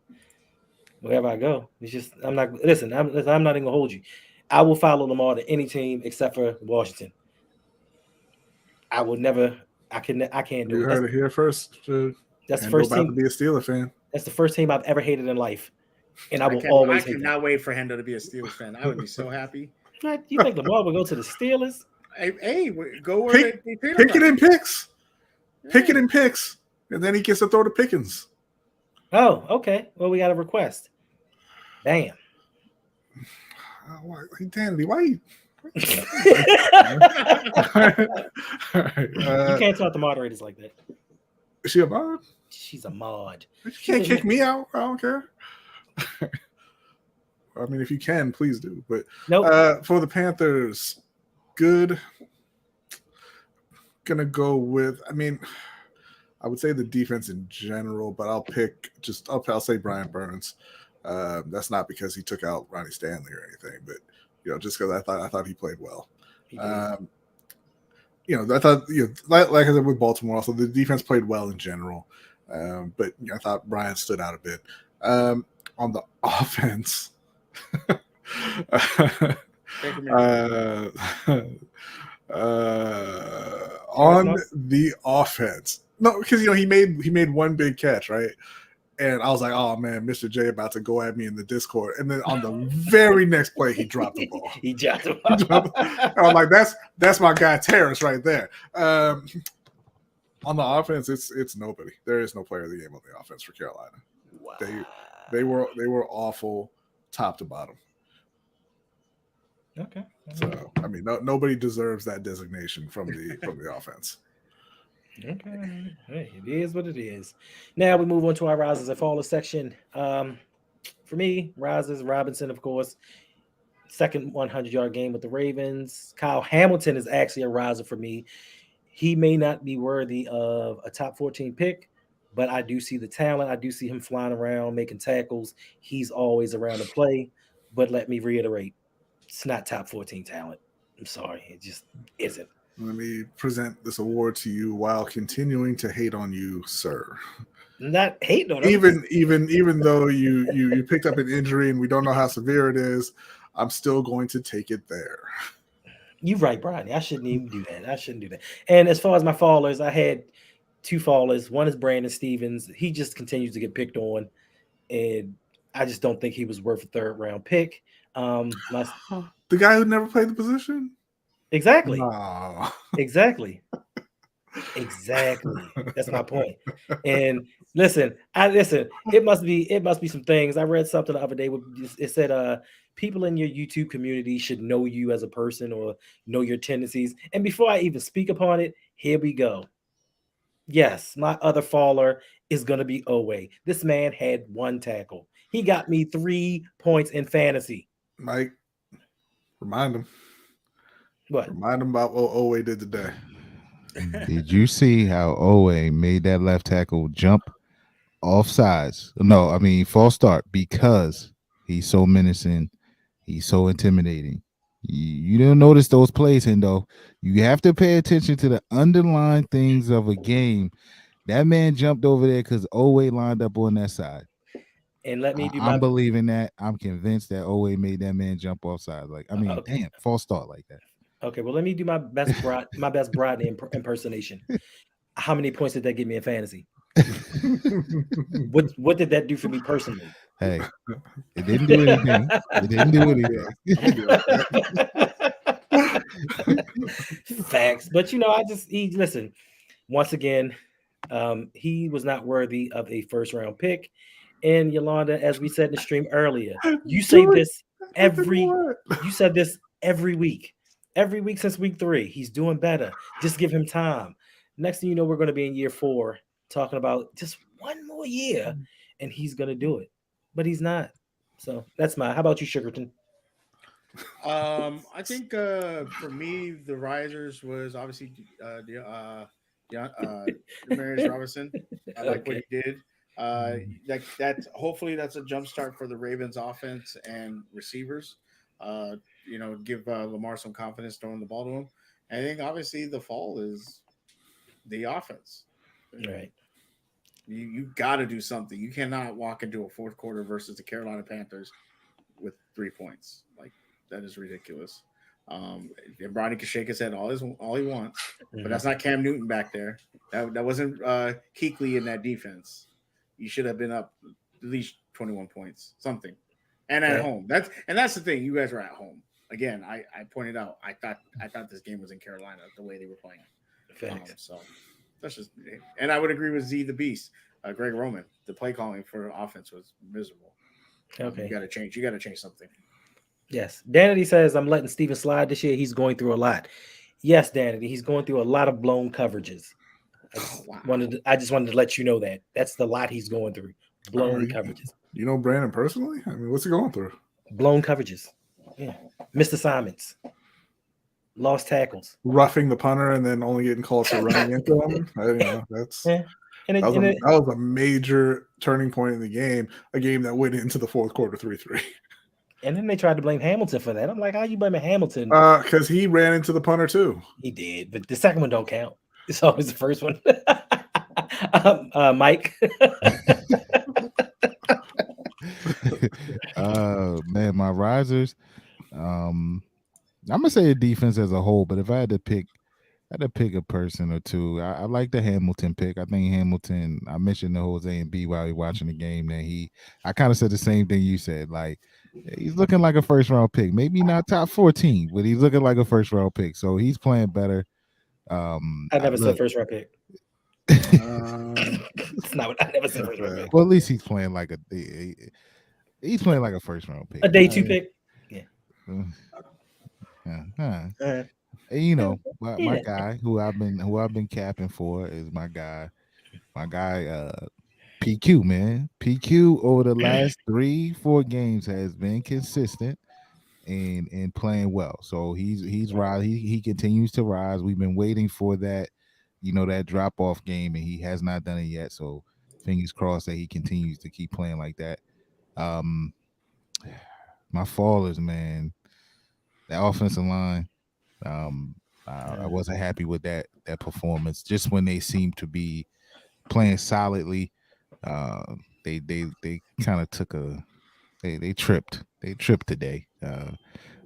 Wherever I go, it's just I'm not even gonna hold you. I will follow Lamar to any team except for Washington. I will never. I can't do it. You heard it here first. That's the first team to be a Steelers fan. That's the first team I've ever hated in life, and I will I always. cannot wait for Hendo to be a Steelers fan. I would be so happy. You think Lamar will go to the Steelers? Hey, go where pick it in picks. Yeah. Pick it in picks, and then he gets to throw to Pickens. Oh, okay. Well, we got a request. Damn. Danny, why you? You can't talk to moderators like that. Is she a mod? She's a mod. You can't kick me out. I don't care. I mean, if you can, please do. But nope. For the Panthers, good. Gonna go with. I mean, I would say the defense in general, but I'll say Brian Burns. That's not because he took out Ronnie Stanley or anything, but just because I thought he played well. I thought like I said with Baltimore, also the defense played well in general, but I thought Brian stood out a bit. On the offense, no, because he made one big catch, right? And I was like, oh man, Mr. J about to go at me in the Discord. And then on the very next play, he dropped the ball. He dropped the ball. I'm like, that's my guy Terrace right there. On the offense, it's nobody. There is no player of the game on the offense for Carolina. Wow. They were awful, top to bottom. Okay. So I mean, nobody deserves that designation from the offense. Okay. Hey, it is what it is. Now we move on to our risers and fallers section. For me, risers, Robinson, of course. Second 100-yard game with the Ravens. Kyle Hamilton is actually a riser for me. He may not be worthy of a top 14 pick, but I do see the talent. I do see him flying around, making tackles. He's always around to play. But let me reiterate, it's not top 14 talent. I'm sorry. It just isn't. Let me present this award to you while continuing to hate on you, sir. Not hating on him. Even though you picked up an injury and we don't know how severe it is, I'm still going to take it there. You're right, Brodny. I shouldn't even do that. I shouldn't do that. And as far as my fallers, I had two fallers. One is Brandon Stevens. He just continues to get picked on, and I just don't think he was worth a third-round pick. The guy who never played the position? Exactly. No. Exactly. That's my point. And listen. It must be some things. I read something the other day. It said, people in your YouTube community should know you as a person or know your tendencies. And before I even speak upon it, here we go. Yes, my other faller is going to be Owe. This man had one tackle. He got me 3 points in fantasy. Mike, remind him. What? Remind him about what Owe did today. Did you see how Owe made that left tackle jump off sides? No, I mean false start, because he's so menacing. He's so intimidating. You don't notice those plays, Hendo. You have to pay attention to the underlying things of a game. That man jumped over there because Owe lined up on that side. And let me do I'm believing that. I'm convinced that Owe made that man jump off sides. Like, I mean, damn, false start like that. Okay, well, let me do my best Brodny impersonation. How many points did that give me in fantasy? What did that do for me personally? Hey, it didn't do anything. It didn't do anything. Facts. But listen, once again, he was not worthy of a first-round pick. And Yolanda, as we said in the stream earlier, you say this every week. Every week since week 3, he's doing better. Just give him time. Next thing you know, we're going to be in year 4 talking about just one more year, and he's going to do it. But he's not. So that's how about you, Sugarton? I think for me, the risers was obviously Demarius Robinson. I like what he did. That's hopefully that's a jump start for the Ravens offense and receivers. Give Lamar some confidence throwing the ball to him. And I think obviously the fall is the offense. Right. You got to do something. You cannot walk into a fourth quarter versus the Carolina Panthers with 3 points. Like, that is ridiculous. And Brodny can shake his head all he wants, but that's not Cam Newton back there. That wasn't Kuechly in that defense. You should have been up at least 21 points, something. And at home. That's the thing. You guys were at home. Again, I pointed out I thought this game was in Carolina the way they were playing. So that's just, and I would agree with Z the Beast, Greg Roman. The play calling for offense was miserable. Okay, you got to change. You got to change something. Yes, Danity says I'm letting Steven slide this year. He's going through a lot. Yes, Danity, he's going through a lot of blown coverages. I just wanted to let you know that that's the lot he's going through. Blown coverages. You know Brandon personally? I mean, what's he going through? Blown coverages. Yeah, missed assignments. Lost tackles, roughing the punter, and then only getting called for running into him. That was a major turning point in the game. A game that went into the fourth quarter 3-3. And then they tried to blame Hamilton for that. I'm like, how you blaming Hamilton? Because he ran into the punter too. He did, but the second one don't count. It's always the first one. Mike. Man, my risers. I'm gonna say a defense as a whole, but if I had to pick a person or two, I like the Hamilton pick. I think Hamilton. I mentioned to Jose and B while we watching the game that I kind of said the same thing you said. Like, he's looking like a first round pick, maybe not top 14, but he's looking like a first round pick. So he's playing better. I never said first round pick. It's not what I never said. First round pick. Well, at least he's playing like a first round pick. A day 2 pick. Yeah. You know, my guy who I've been capping for is my guy PQ, man. PQ over the last 3-4 games has been consistent and playing well. So he's rise. He continues to rise. We've been waiting for that, that drop off game, and he has not done it yet. So fingers crossed that he continues to keep playing like that. My fall is, man, the offensive line. I wasn't happy with that performance. Just when they seemed to be playing solidly, they kind of took they tripped today.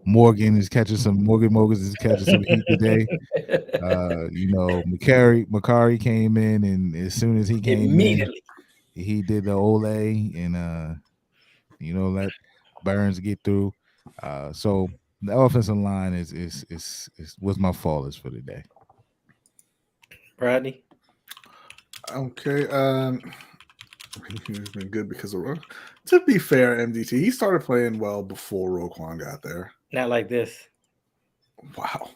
Morgan is catching some heat today. Macari came in, and as soon as he came in, he did the Ole and let Burns get through. So the offensive line was my fallers for the day. Brodny. Okay. He's been good because of. To be fair, MDT, he started playing well before Roquan got there. Not like this. Wow.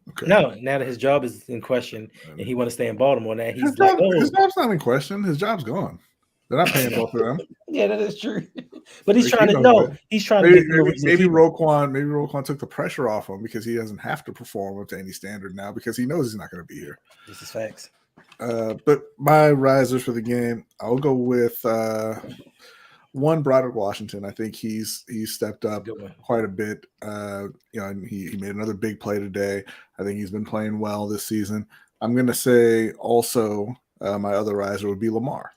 Okay. No, now that his job is in question and he want to stay in Baltimore, now he's his job's not in question. His job's gone. They're not paying both of them. Yeah, that is true. But he's trying to He's trying to maybe Roquan took the pressure off him because he doesn't have to perform up to any standard now because he knows he's not going to be here. This is facts. But my risers for the game, I'll go with one, Broderick Washington. I think he's stepped up quite a bit. And he made another big play today. I think he's been playing well this season. I'm going to say also my other riser would be Lamar.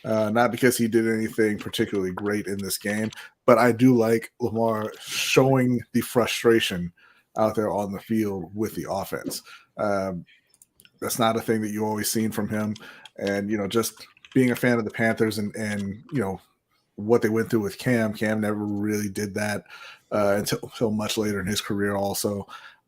Not because he did anything particularly great in this game, but I do like Lamar showing the frustration out there on the field with the offense. That's not a thing that you always seen from him. And, just being a fan of the Panthers and what they went through with Cam never really did that until much later in his career also.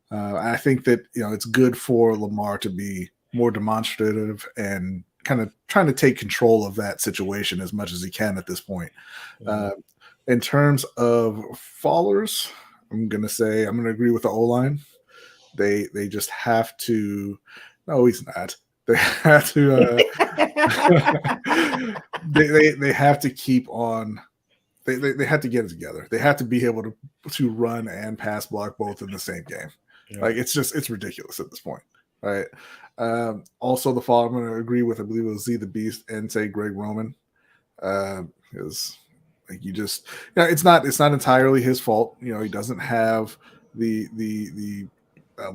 I think that, it's good for Lamar to be more demonstrative and kind of trying to take control of that situation as much as he can at this point. In terms of fallers, I'm going to agree with the O-line. They just have to. No, he's not. They have to. They have to keep on. They have to get it together. They have to be able to run and pass block both in the same game. Yeah. Like it's ridiculous at this point, right? Also, the fall I'm going to agree with. I believe it was Z the Beast and say Greg Roman, because like it's not entirely his fault. He doesn't have the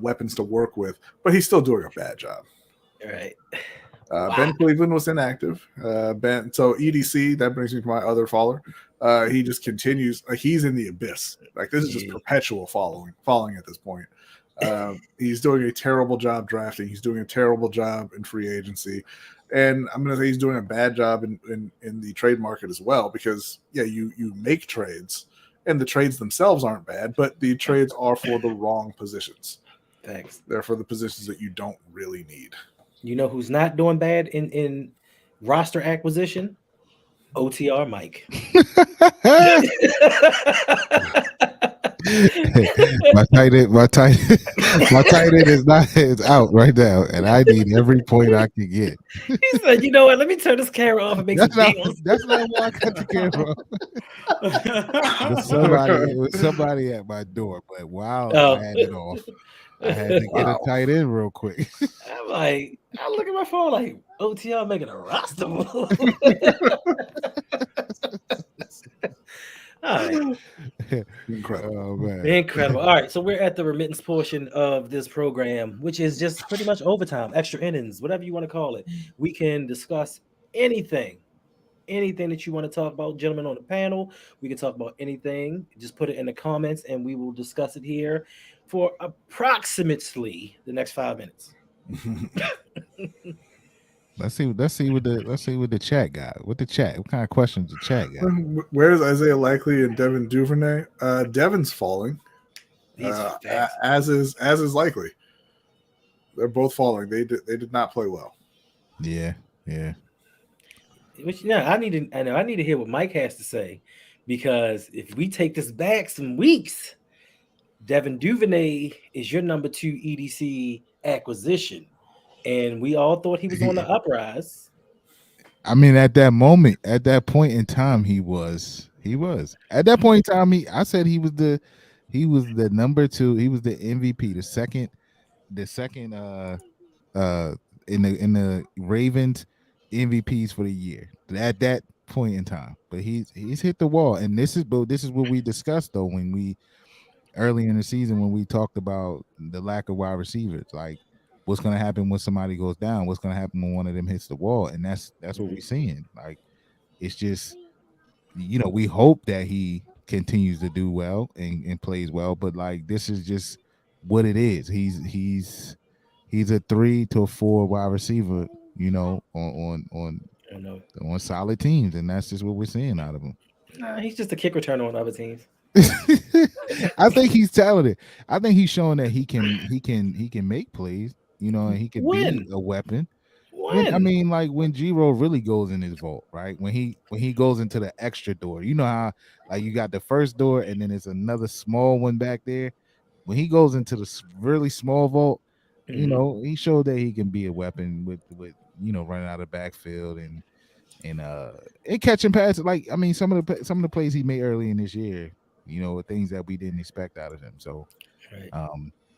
weapons to work with, but he's still doing a bad job. All right. Ben Cleveland was inactive. So EDC, that brings me to my other faller. He just continues. Like he's in the abyss. Like this is just perpetual falling at this point. He's doing a terrible job drafting. He's doing a terrible job in free agency. And I'm going to say he's doing a bad job in the trade market as well because, you make trades, and the trades themselves aren't bad, but the trades are for the wrong positions. Thanks. They're for the positions that you don't really need. You know who's not doing bad in roster acquisition? OTRMike. my tight end is out right now, and I need every point I can get. He said, "You know what? Let me turn this camera off and make some deals." That's not why I cut the camera off. It was somebody at my door, but wow, I had it off. I had to get a tight end real quick. I'm like, I look at my phone like OTR making a roster move. All right. Incredible. Oh, man. Incredible. All right. So we're at the remittance portion of this program, which is just pretty much overtime, extra innings, whatever you want to call it. We can discuss anything that you want to talk about, gentlemen on the panel. We can talk about anything. Just put it in the comments and we will discuss it here for approximately the next 5 minutes. Let's see what the chat got. What kind of questions the chat got? Where's Isaiah Likely and Devin Duvernay? Devin's falling. As is Likely. They're both falling. They did not play well. Yeah. Yeah. Which I need to hear what Mike has to say, because if we take this back some weeks, Devin Duvernay is your number 2 EDC acquisition, and we all thought he was on the uprise. I mean, at that moment, at that point in time, he was. At that point in time, I said he was the number 2. He was the MVP, the second uh in the Ravens MVPs for the year at that point in time. But he's hit the wall, and this is what we discussed though when we early in the season when we talked about the lack of wide receivers, like what's going to happen when somebody goes down, what's going to happen when one of them hits the wall, and that's what we're seeing. Like it's just we hope that he continues to do well and plays well, but like this is just what it is. He's a 3 to 4 wide receiver, on solid teams, and that's just what we're seeing out of him. Nah, he's just a kick returner on other teams. I think he's talented. I think he's showing that he can make plays, and he can be a weapon. When Giro really goes in his vault, right? When he goes into the extra door, you know how like you got the first door and then there's another small one back there. When he goes into the really small vault, he showed that he can be a weapon with running out of the backfield and catching passes. Like some of the plays he made early in this year, things that we didn't expect out of him. So,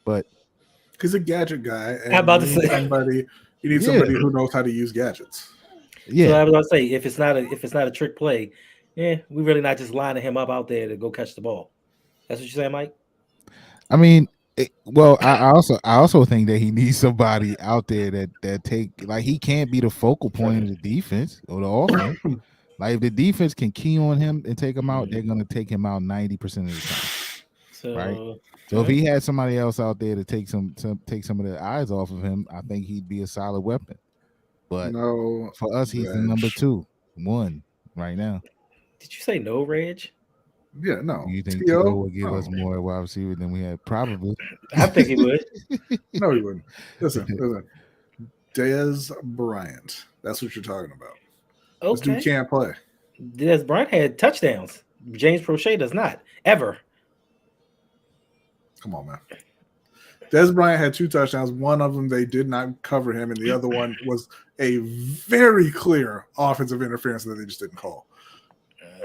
but he's a gadget guy. And I'm about to say somebody. You need somebody who knows how to use gadgets. Yeah, so I was going to say if it's not a trick play, we're really not just lining him up out there to go catch the ball. That's what you're saying, Mike? I mean, I also think that he needs somebody out there that take like he can't be the focal point of the defense or the offense. Like if the defense can key on him and take him out, they're gonna take him out 90% of the time. Right. So if he had somebody else out there to take some of the eyes off of him, I think he'd be a solid weapon. But for us, he's the number 1 right now. Did you say no, Reg? Yeah, no. You think T.O. would give us more wide receiver than we had? Probably. I think he would. No, he wouldn't. Listen. Dez Bryant. That's what you're talking about. Okay. This dude can't play. Dez Bryant had touchdowns. James Prochet does not. Ever. Come on, man. Dez Bryant had 2 touchdowns. One of them, they did not cover him, and the other one was a very clear offensive interference that they just didn't call.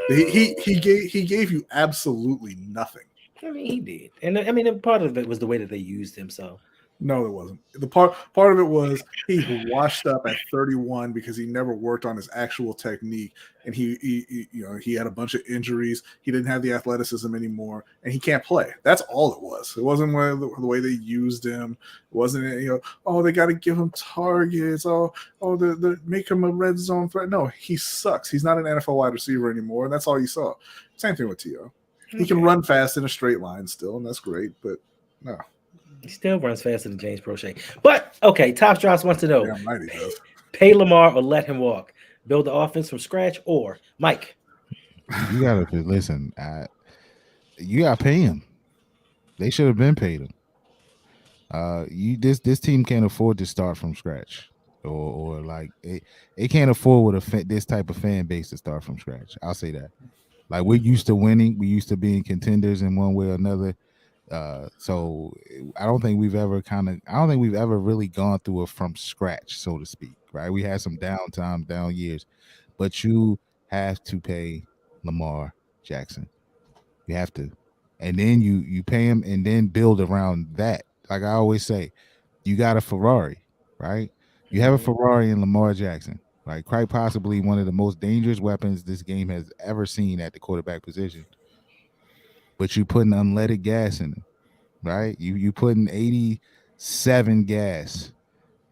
He gave you absolutely nothing. I mean, he did, and part of it was the way that they used him. So no, it wasn't. The part of it was he washed up at 31 because he never worked on his actual technique, and he had a bunch of injuries. He didn't have the athleticism anymore, and he can't play. That's all it was. It wasn't the way they used him. It wasn't they got to give him targets. The make him a red zone threat. No, he sucks. He's not an NFL wide receiver anymore, and that's all you saw. Same thing with T.O. Okay. He can run fast in a straight line still, and that's great, but no. He still runs faster than James Prochet. But, okay, Top Drops wants to know, right, he does. Pay Lamar or let him walk? Build the offense from scratch or Mike? You got to listen. You got to pay him. They should have been paid him. This team can't afford to start from scratch. Or like, it can't afford with this type of fan base to start from scratch. I'll say that. Like, we're used to winning. We're used to being contenders in one way or another. So I don't think we've ever really gone through it from scratch, so to speak, right? We had some down years, but you have to pay Lamar Jackson. You have to, and then you pay him and then build around that. Like I always say, you got a Ferrari, right? You have a Ferrari in Lamar Jackson, right? Quite possibly one of the most dangerous weapons this game has ever seen at the quarterback position. But you putting unleaded gas in it, right? You putting 87 gas,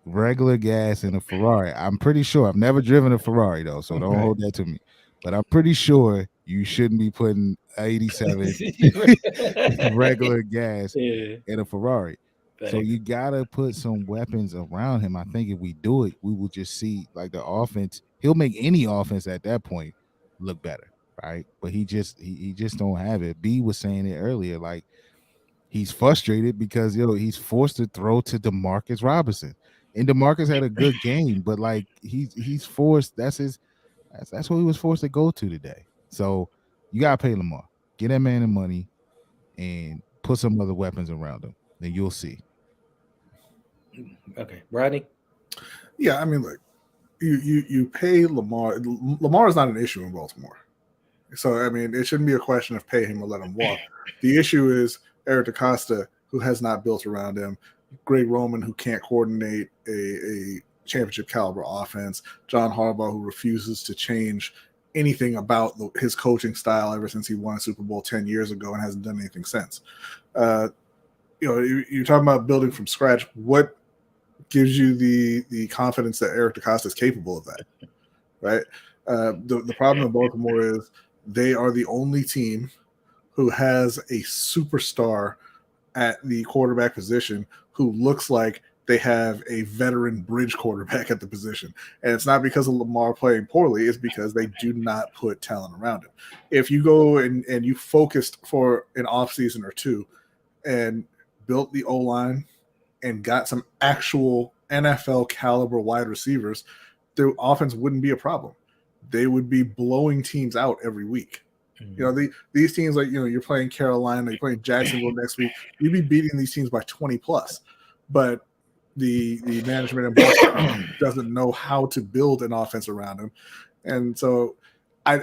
regular gas in a Ferrari. I'm pretty sure. I've never driven a Ferrari though, so don't hold that to me. But I'm pretty sure you shouldn't be putting 87 regular gas in a Ferrari. Thanks. So you gotta put some weapons around him. I think if we do it, we will just see like the offense. He'll make any offense at that point look better. Right, but he just don't have it. B was saying it earlier, like he's frustrated because he's forced to throw to Demarcus Robinson. And DeMarcus had a good game, but like he's forced. That's what he was forced to go to today. So you gotta pay Lamar. Get that man the money and put some other weapons around him. Then you'll see. Okay, Brodny. Yeah, I mean, look, you pay Lamar. Lamar is not an issue in Baltimore. So, I mean, it shouldn't be a question of pay him or let him walk. The issue is Eric DeCosta, who has not built around him, Greg Roman, who can't coordinate a championship caliber offense, John Harbaugh, who refuses to change anything about his coaching style ever since he won a Super Bowl 10 years ago and hasn't done anything since. You're talking about building from scratch. What gives you the confidence that Eric DeCosta is capable of that, right? The problem in Baltimore is they are the only team who has a superstar at the quarterback position who looks like they have a veteran bridge quarterback at the position. And it's not because of Lamar playing poorly, it's because they do not put talent around him. If you go and you focused for an offseason or two and built the O-line and got some actual NFL caliber wide receivers, their offense wouldn't be a problem. They would be blowing teams out every week. Mm-hmm. These teams, like, you're playing Carolina, you're playing Jacksonville next week, you'd be beating these teams by 20 plus. But the management in Baltimore doesn't know how to build an offense around him. And so I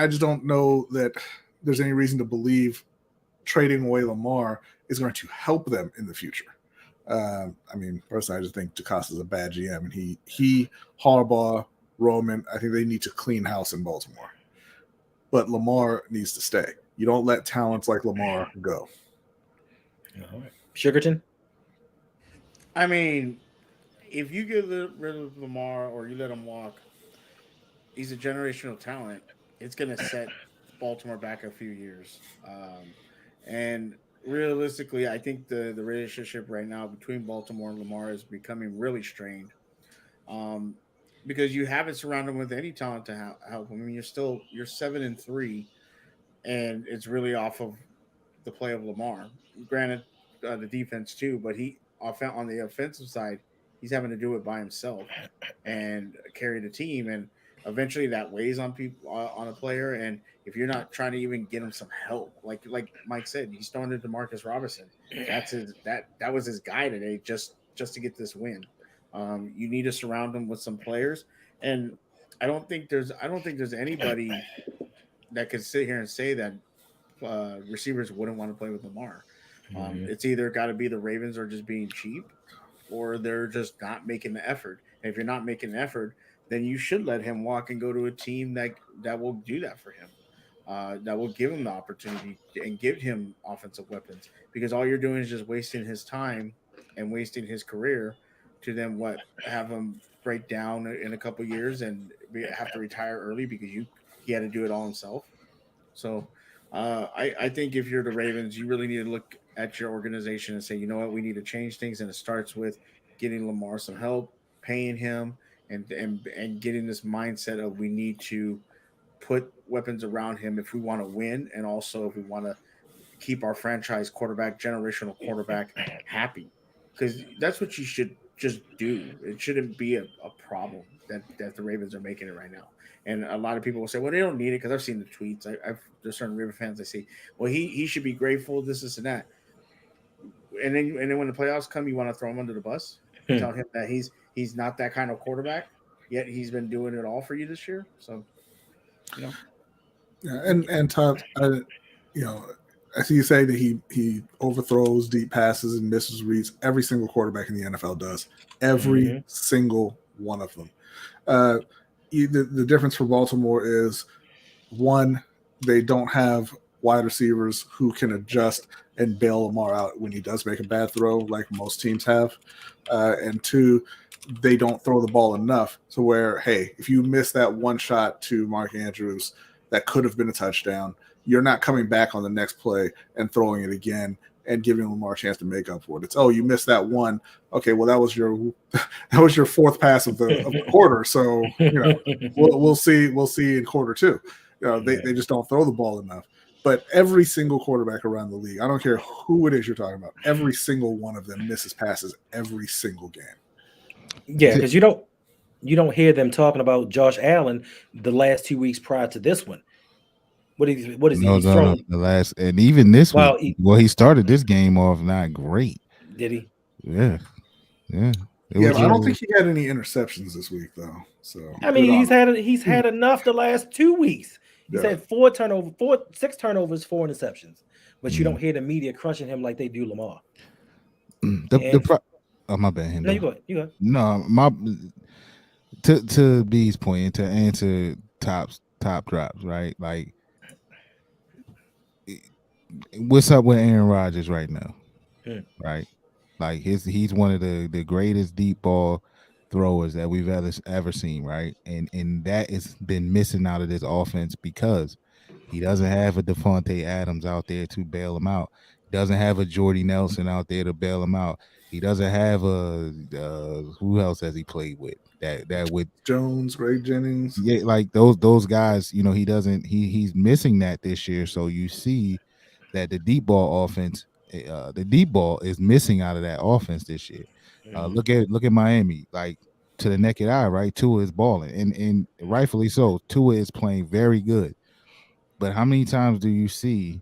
just don't know that there's any reason to believe trading away Lamar is going to help them in the future. I mean, personally, I just think DeCosta is a bad GM, and he Harbaugh, Roman, I think they need to clean house in Baltimore. But Lamar needs to stay. You don't let talents like Lamar go. All right. Sugarton? I mean, if you get rid of Lamar or you let him walk, he's a generational talent. It's going to set Baltimore back a few years. And realistically, I think the relationship right now between Baltimore and Lamar is becoming really strained. Because you haven't surrounded him with any talent to help him. I mean, you're 7-3, and it's really off of the play of Lamar. Granted, the defense too, but on the offensive side, he's having to do it by himself and carry the team, and eventually that weighs on people, on a player. And if you're not trying to even get him some help, like Mike said, he's throwing it to Marcus Robinson. That was his guy today, just to get this win. You need to surround him with some players, and I don't think there's anybody that could sit here and say that receivers wouldn't want to play with Lamar. It's either got to be the Ravens are just being cheap, or they're just not making the effort. And if you're not making the effort, then you should let him walk and go to a team that will do that for him, that will give him the opportunity and give him offensive weapons. Because all you're doing is just wasting his time and wasting his career to then have him break down in a couple years and have to retire early because he had to do it all himself. So I think if you're the Ravens, you really need to look at your organization and say, you know what, we need to change things. And it starts with getting Lamar some help, paying him, and getting this mindset of we need to put weapons around him if we want to win, and also if we want to keep our franchise quarterback, generational quarterback, happy. Because that's what you should just do. It shouldn't be a problem that the Ravens are making it right now. And a lot of people will say, well, they don't need it, because I've seen the tweets. There's certain Raven fans I see, well, he should be grateful, this and that. And then when the playoffs come, you want to throw him under the bus, tell him that he's not that kind of quarterback, yet he's been doing it all for you this year. So, Yeah, and Todd, I see you say that he overthrows deep passes and misses reads. Every single quarterback in the NFL does. Every single one of them. The difference for Baltimore is, one, they don't have wide receivers who can adjust and bail Lamar out when he does make a bad throw, like most teams have. And two, they don't throw the ball enough to where, hey, if you miss that one shot to Mark Andrews that could have been a touchdown, you're not coming back on the next play and throwing it again and giving Lamar a chance to make up for it. It's, oh, you missed that one. Okay, well, that was your fourth pass of the quarter. So we'll see in quarter two. They just don't throw the ball enough. But every single quarterback around the league, I don't care who it is you're talking about, every single one of them misses passes every single game. Yeah, because you don't hear them talking about Josh Allen the last 2 weeks prior to this one. What is he? He's no. The last, and even this week. He started this game off not great. Did he? Yeah. I don't think he had any interceptions this week though. So I mean, he's had enough the last 2 weeks. He's had 6 turnovers, 4 interceptions. But you don't hear the media crushing him like they do Lamar. My bad. No, you go ahead. No, to B's point and to answer top drops, right? Like, what's up with Aaron Rodgers right now? Right? Like he's one of the greatest deep ball throwers that we've ever seen, right? And that has been missing out of this offense because he doesn't have a Devontae Adams out there to bail him out. He doesn't have a Jordy Nelson out there to bail him out. He doesn't have a who else has he played with? That with Jones, Ray Jennings. Yeah, like those guys, he doesn't he's missing that this year. So you see that the deep ball offense, the deep ball is missing out of that offense this year. Look at Miami, like to the naked eye, right? Tua is balling, and rightfully so. Tua is playing very good. But how many times do you see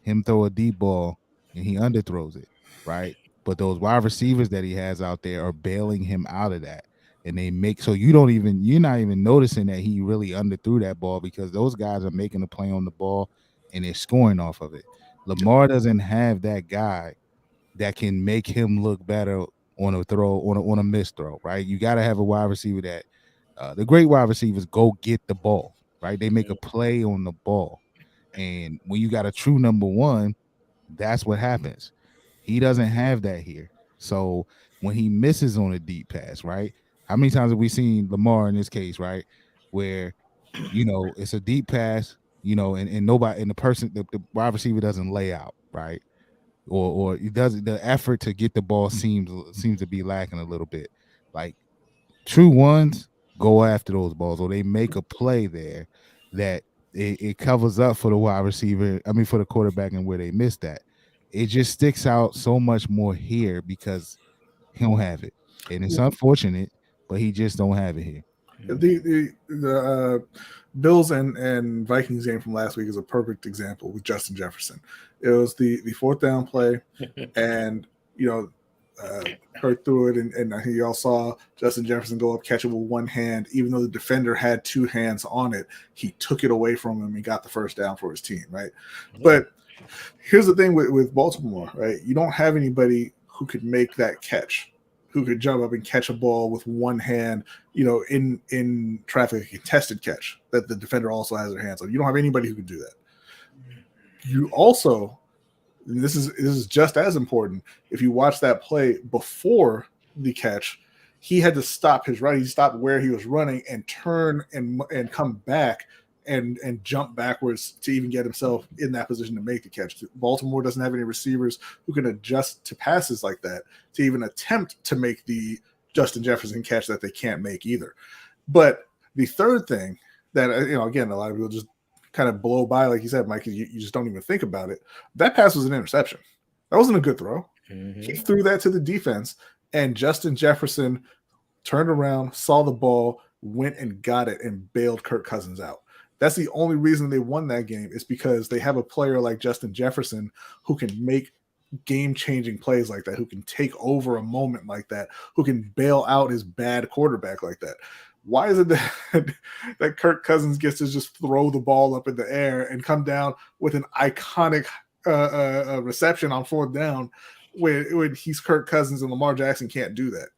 him throw a deep ball and he underthrows it, right? But those wide receivers that he has out there are bailing him out of that. And they make so you're not even noticing that he really underthrew that ball because those guys are making a play on the ball and they're scoring off of it. Lamar doesn't have that guy that can make him look better on a throw, on a missed throw, right? You got to have a wide receiver that the great wide receivers go get the ball, right? They make a play on the ball. And when you got a true number one, that's what happens. He doesn't have that here. So when he misses on a deep pass, right? How many times have we seen Lamar in this case, right? Where, it's a deep pass, and nobody, and the wide receiver doesn't lay out, right? Or it doesn't, the effort to get the ball seems to be lacking a little bit. Like true ones go after those balls, or they make a play there that it covers up for the wide receiver. I mean, for the quarterback, and where they missed that. It just sticks out so much more here because he don't have it, and it's unfortunate, but he just don't have it here. The Bills and Vikings game from last week is a perfect example with Justin Jefferson. It was the 4th down play, and Kurt threw it, and I think y'all saw Justin Jefferson go up, catch it with one hand. Even though the defender had 2 hands on it, he took it away from him and got the first down for his team, right? But here's the thing with Baltimore, right? You don't have anybody who could make that catch, who could jump up and catch a ball with one hand, in traffic, a contested catch that the defender also has their hands on. You don't have anybody who could do that. You also, and this is just as important, if you watch that play before the catch, he had to stop his run. He stopped where he was running and turn and come back and jump backwards to even get himself in that position to make the catch. Baltimore doesn't have any receivers who can adjust to passes like that to even attempt to make the Justin Jefferson catch that they can't make either. But the third thing that, again, a lot of people just kind of blow by, like you said, Mike, you just don't even think about it. That pass was an interception. That wasn't a good throw. He threw that to the defense, and Justin Jefferson turned around, saw the ball, went and got it, and bailed Kirk Cousins out. That's the only reason they won that game, is because they have a player like Justin Jefferson who can make game-changing plays like that, who can take over a moment like that, who can bail out his bad quarterback like that. Why is it that Kirk Cousins gets to just throw the ball up in the air and come down with an iconic reception on 4th down when he's Kirk Cousins and Lamar Jackson can't do that?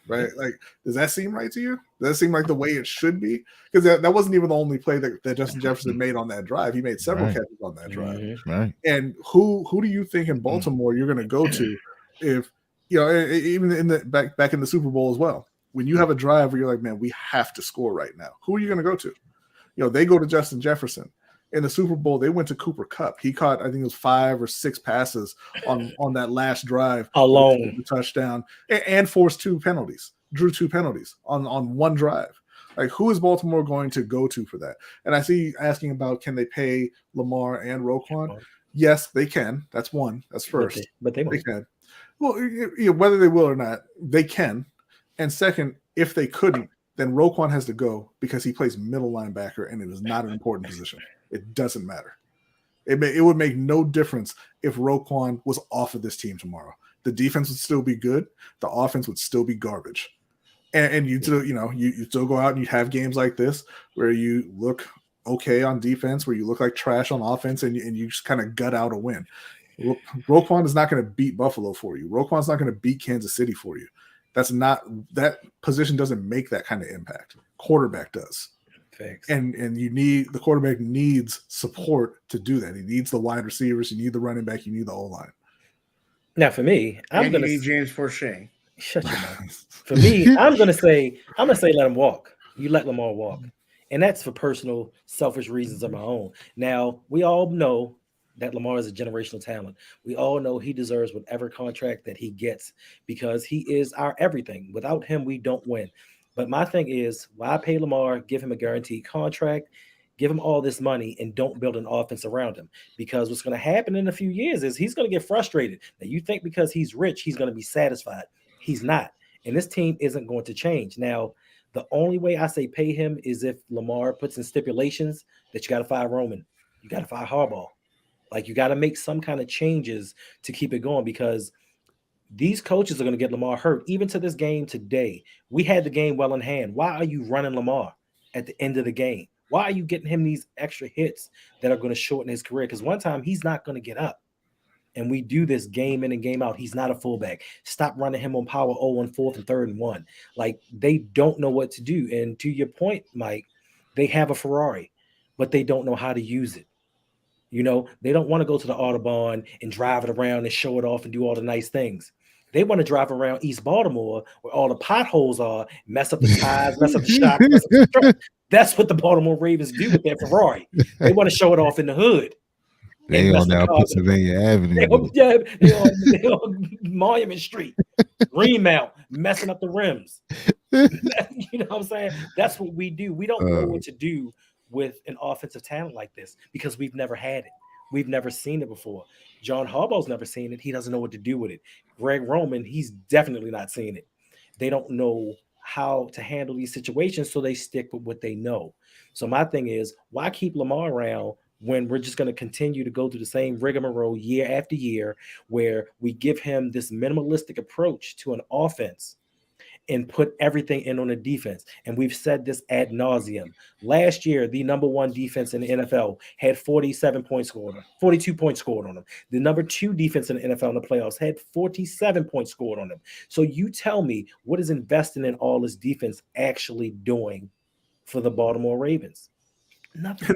Right? Like, does that seem right to you? Does that seem like the way it should be? Because that wasn't even the only play that Justin Jefferson made on that drive. He made several catches on that drive. Right. And who do you think in Baltimore you're going to go to if, even in the back in the Super Bowl as well, when you have a drive where you're like, man, we have to score right now? Who are you going to go to? They go to Justin Jefferson. In the Super Bowl, they went to Cooper Kupp. He caught, I think it was 5 or 6 passes on that last drive alone, the touchdown, and forced 2 penalties, drew 2 penalties on one drive. Like, who is Baltimore going to go to for that? And I see asking about, can they pay Lamar and Roquan? Yes, they can. That's one. That's first. But they can. Well, whether they will or not, they can. And second, if they couldn't, then Roquan has to go because he plays middle linebacker and it is not an important position. It doesn't matter. It would make no difference if Roquan was off of this team tomorrow. The defense would still be good. The offense would still be garbage. And you still, you still go out and you have games like this where you look okay on defense, where you look like trash on offense, and you just kind of gut out a win. Roquan is not going to beat Buffalo for you. Roquan's not going to beat Kansas City for you. That position doesn't make that kind of impact. Quarterback does. Thanks. And the quarterback needs support to do that. He needs the wide receivers, you need the running back, you need the O-line. Now for me, I'm going to need James Forshea. Shut your mouth. For me, I'm gonna say let him walk. You let Lamar walk. And that's for personal, selfish reasons of my own. Now, we all know that Lamar is a generational talent. We all know he deserves whatever contract that he gets because he is our everything. Without him, we don't win. But my thing is, why pay Lamar, give him a guaranteed contract, give him all this money, and don't build an offense around him? Because what's going to happen in a few years is he's going to get frustrated. Now, you think because he's rich, he's going to be satisfied. He's not. And this team isn't going to change. Now, the only way I say pay him is if Lamar puts in stipulations that you got to fire Roman. You got to fire Harbaugh. Like, you got to make some kind of changes to keep it going because these coaches are going to get Lamar hurt. Even to this game today, we had the game well in hand. Why are you running Lamar at the end of the game? Why are you getting him these extra hits that are going to shorten his career? Because one time he's not going to get up. And we do this game in and game out. He's not a fullback. Stop running him on power 0 on 4th and 3rd and 1. Like, they don't know what to do. And to your point, Mike, they have a Ferrari, but they don't know how to use it. They don't want to go to the Audubon and drive it around and show it off and do all the nice things. They want to drive around East Baltimore where all the potholes are, mess up the tires, mess up the shock, mess up the truck. That's what the Baltimore Ravens do with their Ferrari. They want to show it off in the hood. They on down Pennsylvania Avenue. They on Monument Street. Remount, messing up the rims. You know what I'm saying? That's what we do. We don't know what to do with an offensive talent like this because we've never had it. We've never seen it before. John Harbaugh's never seen it. He doesn't know what to do with it. Greg Roman, he's definitely not seen it. They don't know how to handle these situations, so they stick with what they know. So my thing is, why keep Lamar around when we're just going to continue to go through the same rigmarole year after year where we give him this minimalistic approach to an offense and put everything in on the defense? And we've said this ad nauseum. Last year, the number one defense in the NFL had 42 points scored on them. The number 2 defense in the NFL in the playoffs had 47 points scored on them. So you tell me, what is investing in all this defense actually doing for the Baltimore Ravens? Nothing.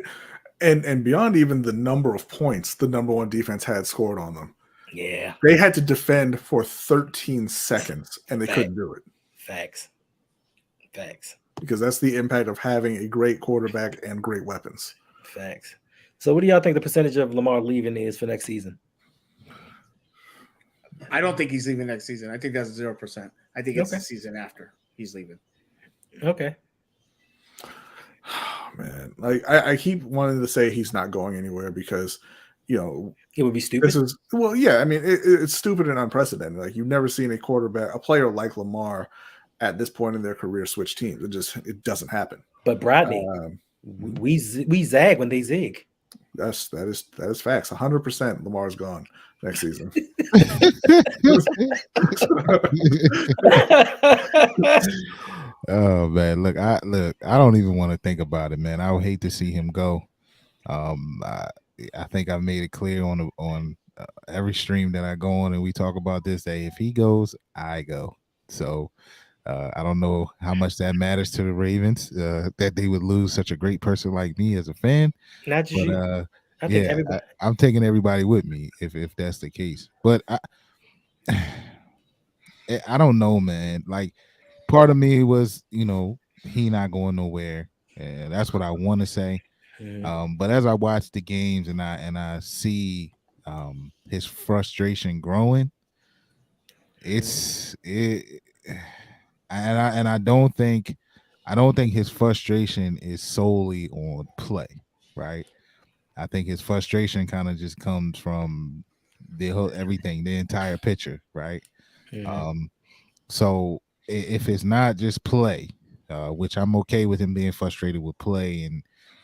And beyond even the number of points the number one defense had scored on them. Yeah. They had to defend for 13 seconds, and they couldn't do it. Facts. Because that's the impact of having a great quarterback and great weapons. Facts. So what do y'all think the percentage of Lamar leaving is for next season? I don't think he's leaving next season. I think that's 0%. I think it's the season after he's leaving. Okay. Man, like I keep wanting to say he's not going anywhere because, it would be stupid. It's stupid and unprecedented. Like, you've never seen a player like Lamar at this point in their career switch teams. It doesn't happen. But Brodny, we zag when they zig. That is facts. 100% Lamar's gone next season. Oh man, look, I don't even want to think about it, man. I would hate to see him go. I think I've made it clear on every stream that I go on, and we talk about this, that if he goes, I go. So I don't know how much that matters to the Ravens, that they would lose such a great person like me as a fan. Not just you. I think I'm taking everybody with me if that's the case. But I don't know, man. Like, part of me was, he not going nowhere, and that's what I want to say. But as I watch the games and I see his frustration growing, I don't think his frustration is solely on play, right? I think his frustration kind of just comes from the entire picture, right? So if it's not just play, which I'm okay with him being frustrated with play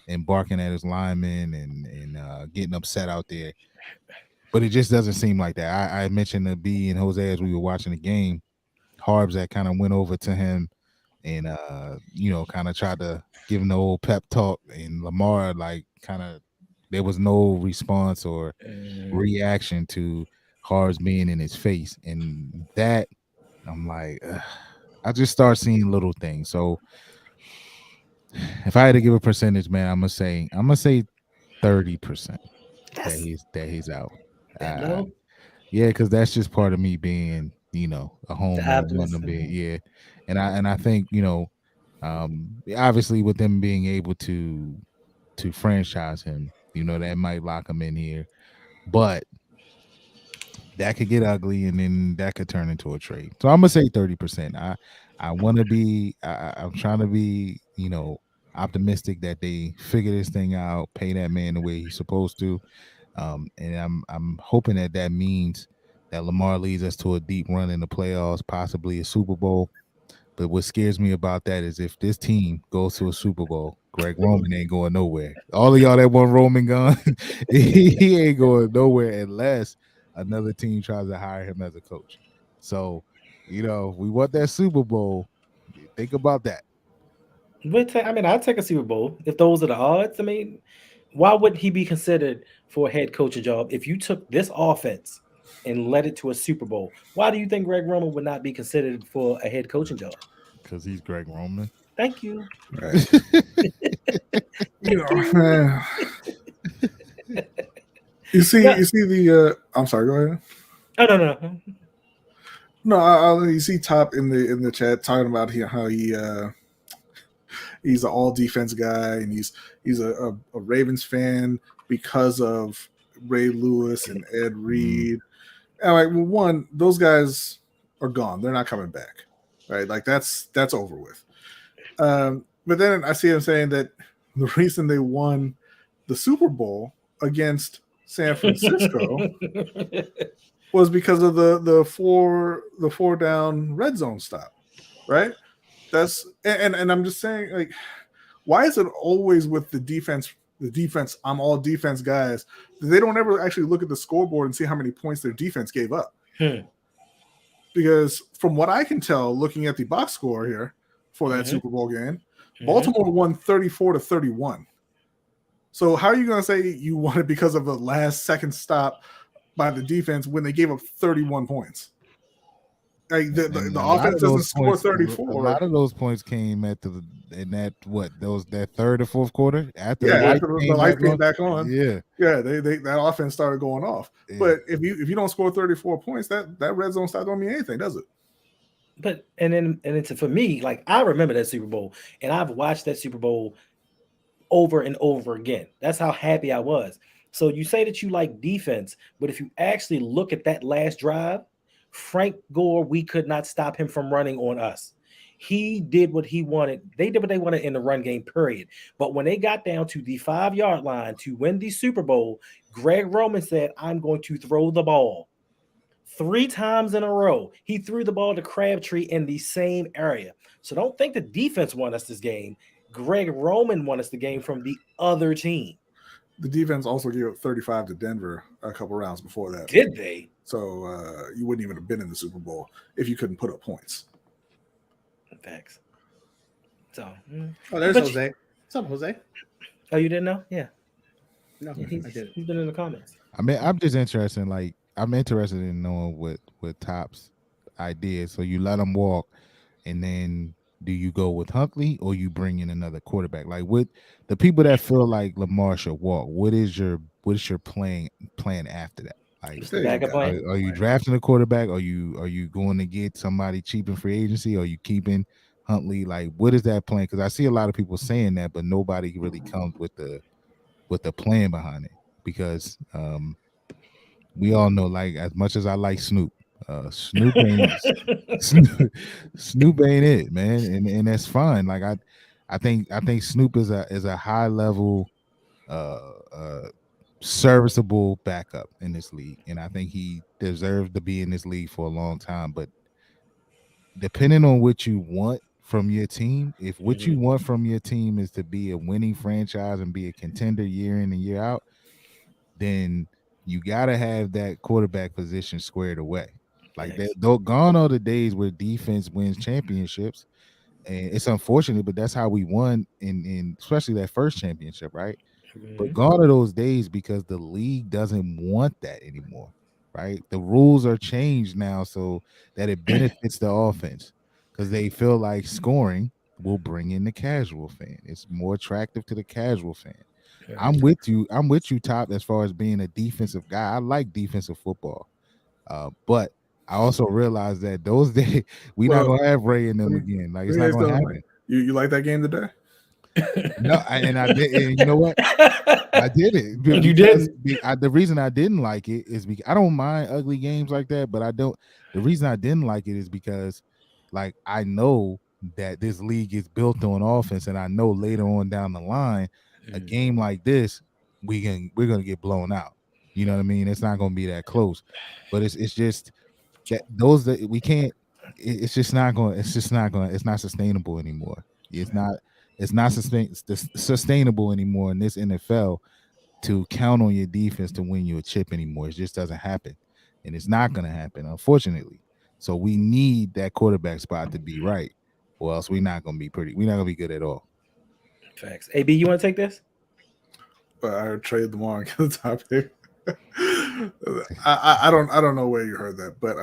and barking at his linemen and getting upset out there. But it just doesn't seem like that. I mentioned to B and Jose as we were watching the game, Harbs that kind of went over to him and kind of tried to give him the old pep talk, and Lamar like kind of there was no response or reaction to Harbs being in his face, and that I'm like, I just start seeing little things. So if I had to give a percentage, man, I'm gonna say 30% that he's out. No, Yeah, because that's just part of me being, a the homer and wanting optimist. to be, yeah. And I think, obviously with them being able to franchise him, that might lock him in here. But that could get ugly and then that could turn into a trade. So I'm gonna say 30%. I wanna be I'm trying to be, optimistic that they figure this thing out, pay that man the way he's supposed to. And I'm hoping that means that Lamar leads us to a deep run in the playoffs, possibly a Super Bowl. But what scares me about that is if this team goes to a Super Bowl, Greg Roman ain't going nowhere. All of y'all that want Roman gone, he ain't going nowhere unless another team tries to hire him as a coach. So, we want that Super Bowl. Think about that. But I'd take a Super Bowl if those are the odds. I mean, why wouldn't he be considered for a head coaching job if you took this offense and led it to a Super Bowl? Why do you think Greg Roman would not be considered for a head coaching job? Because he's Greg Roman. Thank you. Right. You see the. I'm sorry. Go ahead. Oh no. No, you see Top in the chat talking about how he's an all defense guy and he's a Ravens fan because of Ray Lewis and Ed Reed. And like, well, one, those guys are gone; they're not coming back, right? Like that's over with. But then I see him saying that the reason they won the Super Bowl against San Francisco was because of the four down red zone stop, right? That's and I'm just saying, like, why is it always with the defense? The defense, I'm all defense guys. They don't ever actually look at the scoreboard and see how many points their defense gave up. Because from what I can tell, looking at the box score here for that Super Bowl game, Baltimore won 34-31. So how are you going to say you won it because of a last second stop by the defense when they gave up 31 points? Like the offense doesn't score 34. A lot of those points came that third or fourth quarter after the light came back on. Yeah, they that offense started going off. Yeah. But if you don't score 34 points, that red zone stop don't mean anything, does it? But it's for me, like I remember that Super Bowl, and I've watched that Super Bowl over and over again. That's how happy I was. So you say that you like defense, but if you actually look at that last drive, Frank Gore, we could not stop him from running on us. He did what he wanted. They did what they wanted in the run game, period. But when they got down to the 5-yard line to win the Super Bowl, Greg Roman said, I'm going to throw the ball. 3 times in a row, he threw the ball to Crabtree in the same area. So don't think the defense won us this game. Greg Roman won us the game from the other team. The defense also gave up 35 to Denver a couple rounds before that. Did they? So you wouldn't even have been in the Super Bowl if you couldn't put up points. Thanks. So, there's Jose. What's up, Jose? Oh, you didn't know? Yeah. No, I didn't. He's been in the comments. I mean, I'm just interested. I'm interested in knowing what Top's idea is. So you let him walk, and then do you go with Huntley or you bring in another quarterback? Like, with the people that feel like Lamar should walk, what is your plan after that? Like, are you drafting a quarterback? Are you going to get somebody cheap in free agency? Are you keeping Huntley? Like, what is that plan? Because I see a lot of people saying that, but nobody really comes with the plan behind it. Because we all know, like, as much as I like Snoop, Snoop ain't it, man, and that's fine. Like, I think Snoop is a high level serviceable backup in this league, and I think he deserves to be in this league for a long time. But depending on what you want from your team, if what you want from your team is to be a winning franchise and be a contender year in and year out, then you got to have that quarterback position squared away. Like that, gone are the days where defense wins championships. And it's unfortunate, but that's how we won in especially that first championship, right? But gone are those days because the league doesn't want that anymore, right? The rules are changed now so that it benefits the offense because they feel like scoring will bring in the casual fan. It's more attractive to the casual fan. I'm with you. I'm with you, Top, as far as being a defensive guy. I like defensive football. But I also realize that those days we're not gonna have Ray in them again. Like it's not gonna happen. You like that game today? No, I did. And you know what? I did it. You did. The reason I didn't like it is because I don't mind ugly games like that, but I don't. The reason I didn't like it is because, like, I know that this league is built on offense, and I know later on down the line, a game like this, we're gonna get blown out. You know what I mean? It's not gonna be that close, but it's just that that we can't. It's just not going. It's just not going. It's not sustainable anymore. It's not sustainable anymore in this NFL to count on your defense to win you a chip anymore. It just doesn't happen, and it's not going to happen, unfortunately. So we need that quarterback spot to be right, or else we're not going to be good at all. Facts. AB, you want to take this? I trade Lamar and get the top pick. I don't know where you heard that, but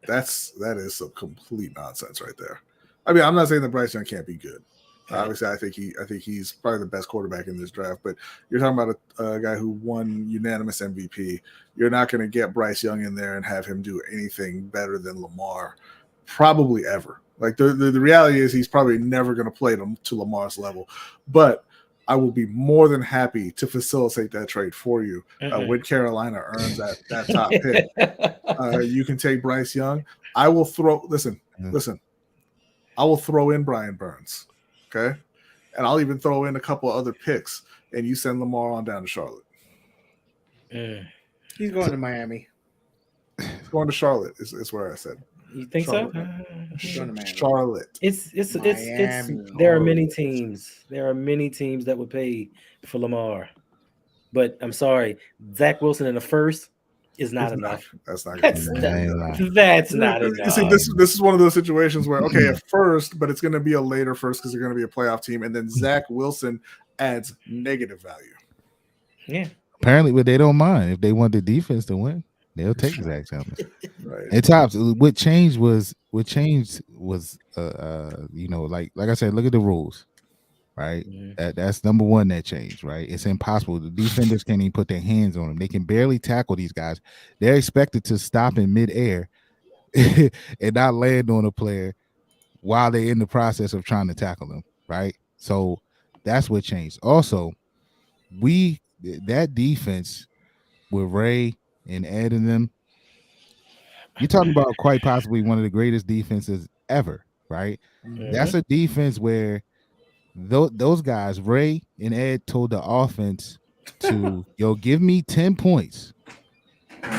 that is some complete nonsense right there. I mean, I'm not saying that Bryce Young can't be good. Obviously, I think he's probably the best quarterback in this draft. But you're talking about a guy who won unanimous MVP. You're not going to get Bryce Young in there and have him do anything better than Lamar, probably ever. Like the reality is, he's probably never going to play to Lamar's level. But I will be more than happy to facilitate that trade for you when Carolina earns that top pick. You can take Bryce Young. I will throw. Listen. I will throw in Brian Burns. Okay, and I'll even throw in a couple of other picks, and you send Lamar on down to Charlotte. He's going to Miami. He's going to Charlotte. Is where I said. You think Charlotte. So? Charlotte. It's there are many teams. There are many teams that would pay for Lamar, but I'm sorry, Zach Wilson in the first is not enough. That's not. That's not enough. You see, this is one of those situations where at first, but it's going to be a later first because they're going to be a playoff team, and then Zach Wilson adds negative value. Yeah. Apparently, but they don't mind if they want the defense to win. They'll take Zach Thomas. Right. And Tops, what changed was like I said, look at the rules, right? That's number one that changed, right? It's impossible. The defenders can't even put their hands on them. They can barely tackle these guys. They're expected to stop in midair and not land on a player while they're in the process of trying to tackle them, right? So that's what changed. Also, that defense with Ray and Ed and them, you're talking about quite possibly one of the greatest defenses ever, right? That's a defense where those guys, Ray and Ed, told the offense to, give me 10 points.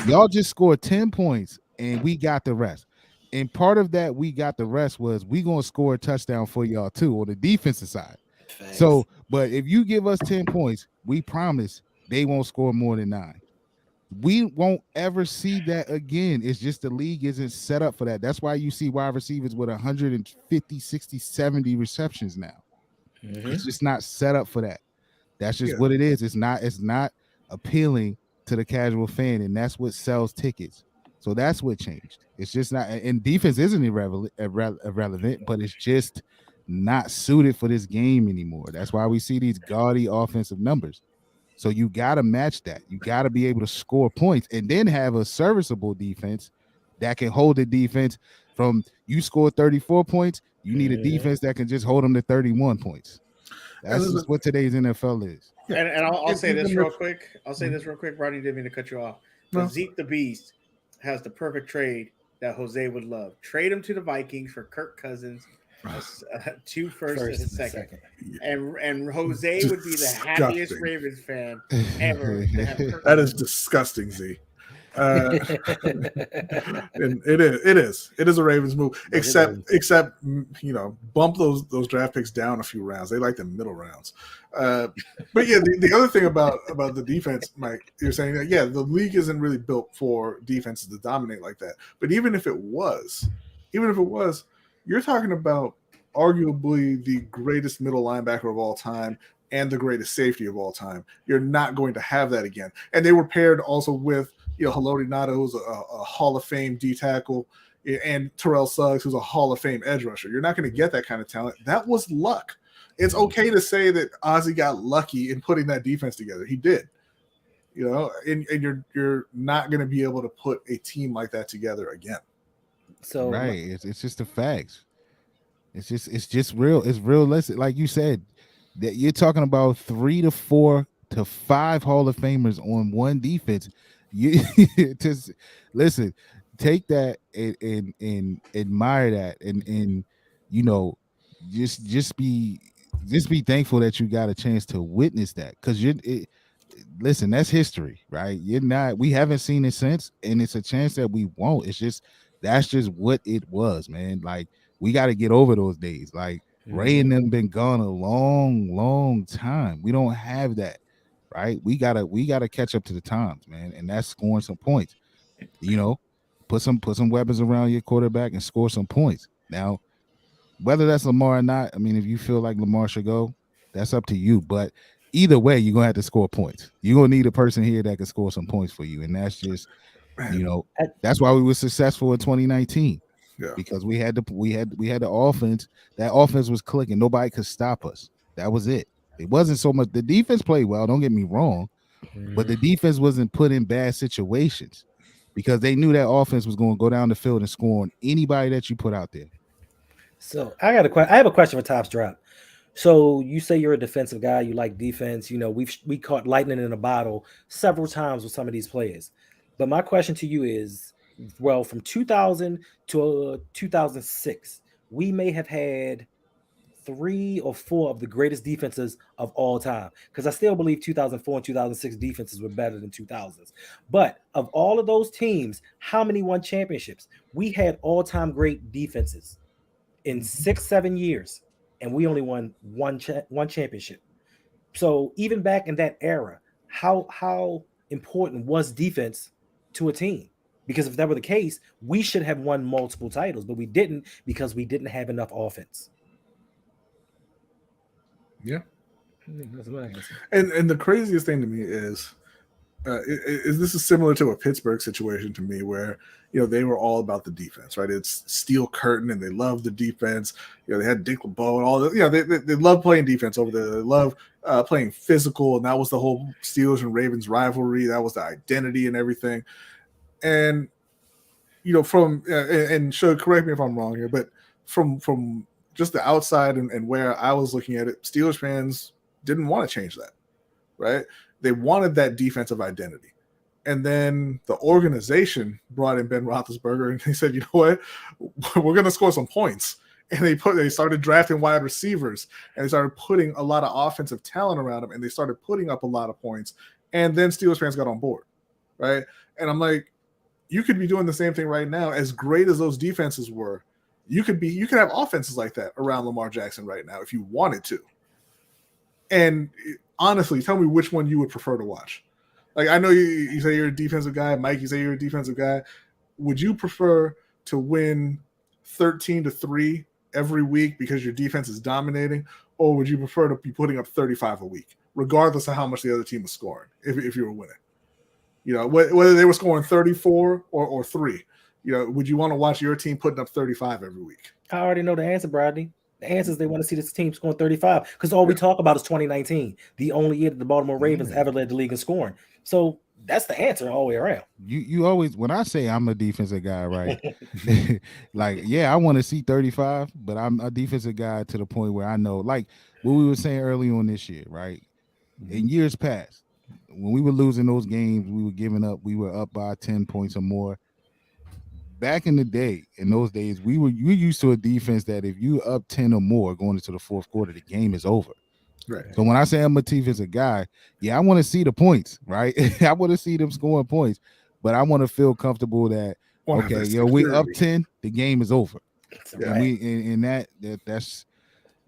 Y'all just scored 10 points, and we got the rest. And part of that we got the rest was we going to score a touchdown for y'all, too, on the defensive side. Thanks. So, but if you give us 10 points, we promise they won't score more than 9. We won't ever see that again. It's just the league isn't set up for that. That's why you see wide receivers with 150, 60, 70 receptions now. It's just not set up for that. That's just what it is. It's not appealing to the casual fan, and that's what sells tickets. So that's what changed. It's just not, and defense isn't irrelevant, but it's just not suited for this game anymore. That's why we see these gaudy offensive numbers. So you got to match that. You got to be able to score points and then have a serviceable defense that can hold the defense from you score 34 points. You need a defense that can just hold them to 31 points. That's just what today's NFL is. And I'll say this real quick. Brodny, didn't mean to cut you off. But Zeke the Beast has the perfect trade that Jose would love. Trade him to the Vikings for Kirk Cousins. 2 first and a second. And Jose would be the happiest Ravens fan ever. That is disgusting, Z. And it is a Ravens move, except bump those draft picks down a few rounds. They like the middle rounds. But yeah, the other thing about the defense, Mike, you're saying that the league isn't really built for defenses to dominate like that. But even if it was, you're talking about arguably the greatest middle linebacker of all time and the greatest safety of all time. You're not going to have that again. And they were paired also with Haloti Ngata, who's a Hall of Fame D tackle, and Terrell Suggs, who's a Hall of Fame edge rusher. You're not going to get that kind of talent. That was luck. It's okay to say that Ozzie got lucky in putting that defense together. He did. And you're not going to be able to put a team like that together again. So right, it's just the facts. It's just real. It's realistic, like you said. That you're talking about 3 to 4 to 5 Hall of Famers on one defense. You just listen, take that and admire that, and just be thankful that you got a chance to witness that, because listen, that's history, right? We haven't seen it since, and it's a chance that we won't. That's just what it was, man. Like, we got to get over those days. Like, Ray and them been gone a long time. We don't have that, right? We gotta catch up to the times, man, and that's scoring some points. Put some weapons around your quarterback and score some points. Now, whether that's Lamar or not, I mean, if you feel like Lamar should go, that's up to you. But either way, you're gonna have to score points. You're gonna need a person here that can score some points for you, and that's just, that's why we were successful in 2019. Yeah. Because we had the offense. That offense was clicking. Nobody could stop us. That was it. It wasn't so much. The defense played well. Don't get me wrong, but the defense wasn't put in bad situations because they knew that offense was going to go down the field and score on anybody that you put out there. So I have a question for Tops Drop. So you say you're a defensive guy. You like defense. We caught lightning in a bottle several times with some of these players. But my question to you is, well, from 2000 to 2006, we may have had 3 or 4 of the greatest defenses of all time, because I still believe 2004 and 2006 defenses were better than 2000s. But of all of those teams, how many won championships? We had all-time great defenses in 6-7 years, and we only won one championship. So even back in that era, how important was defense to a team? Because if that were the case, we should have won multiple titles, but we didn't, because we didn't have enough offense. Yeah. That's what I can say. And the craziest thing to me is this is similar to a Pittsburgh situation to me, where they were all about the defense, right? It's steel curtain, and they love the defense. They had Dick LeBeau and all that. They love playing defense over there. They love playing physical, and that was the whole Steelers and Ravens rivalry. That was the identity and everything. And and should correct me if I'm wrong here, but from just the outside and where I was looking at it, Steelers fans didn't want to change that, right? They wanted that defensive identity. And then the organization brought in Ben Roethlisberger, and they said, you know what, we're going to score some points. And they started drafting wide receivers, and they started putting a lot of offensive talent around them, and they started putting up a lot of points. And then Steelers fans got on board, right? And I'm like, you could be doing the same thing right now. As great as those defenses were, you could have offenses like that around Lamar Jackson right now if you wanted to. And honestly, tell me which one you would prefer to watch. Like, I know you say you're a defensive guy, Mike, you say you're a defensive guy. Would you prefer to win 13-3 every week because your defense is dominating, or would you prefer to be putting up 35 a week, regardless of how much the other team was scoring, if you were winning? Whether they were scoring 34 or 3, would you want to watch your team putting up 35 every week? I already know the answer, Brodny. The answer is they want to see this team scoring 35, because all we talk about is 2019, the only year that the Baltimore Ravens ever led the league in scoring. So that's the answer all the way around. You always, when I say I'm a defensive guy, right? Like, yeah, I want to see 35, but I'm a defensive guy to the point where I know, like what we were saying early on this year, right? In years past, when we were losing those games, we were giving up. We were up by 10 points or more. Back in the day, in those days, we used to a defense that if you up 10 or more going into the fourth quarter, the game is over. Right. So when I say I'm a defensive guy, yeah, I want to see the points, right? I want to see them scoring points. but I want to feel comfortable that okay, yo, we up 10, the game is over. And that's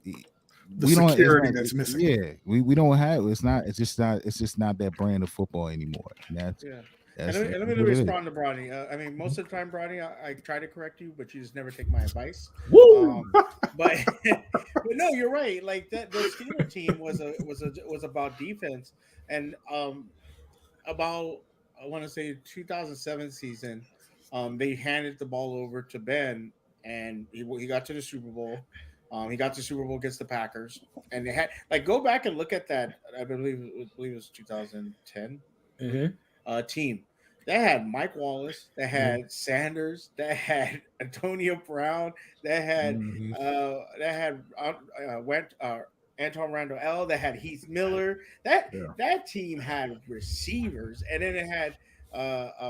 the security that's missing. Yeah, we don't have it's just not that brand of football anymore. And that's and let me respond to Brodny. I mean, most of the time, Brodny, I try to correct you, but you just never take my advice. But no, you're right. Like that, the Steelers team was about defense, and about I want to say 2007 season, they handed the ball over to Ben, and he got to the Super Bowl. He got to the Super Bowl against the Packers, and they had go back and look at that. I believe it was 2010 team. They had Mike Wallace, they had Sanders, they had Antonio Brown, they had Anton Randall L. They had Heath Miller. That team had receivers, and then it had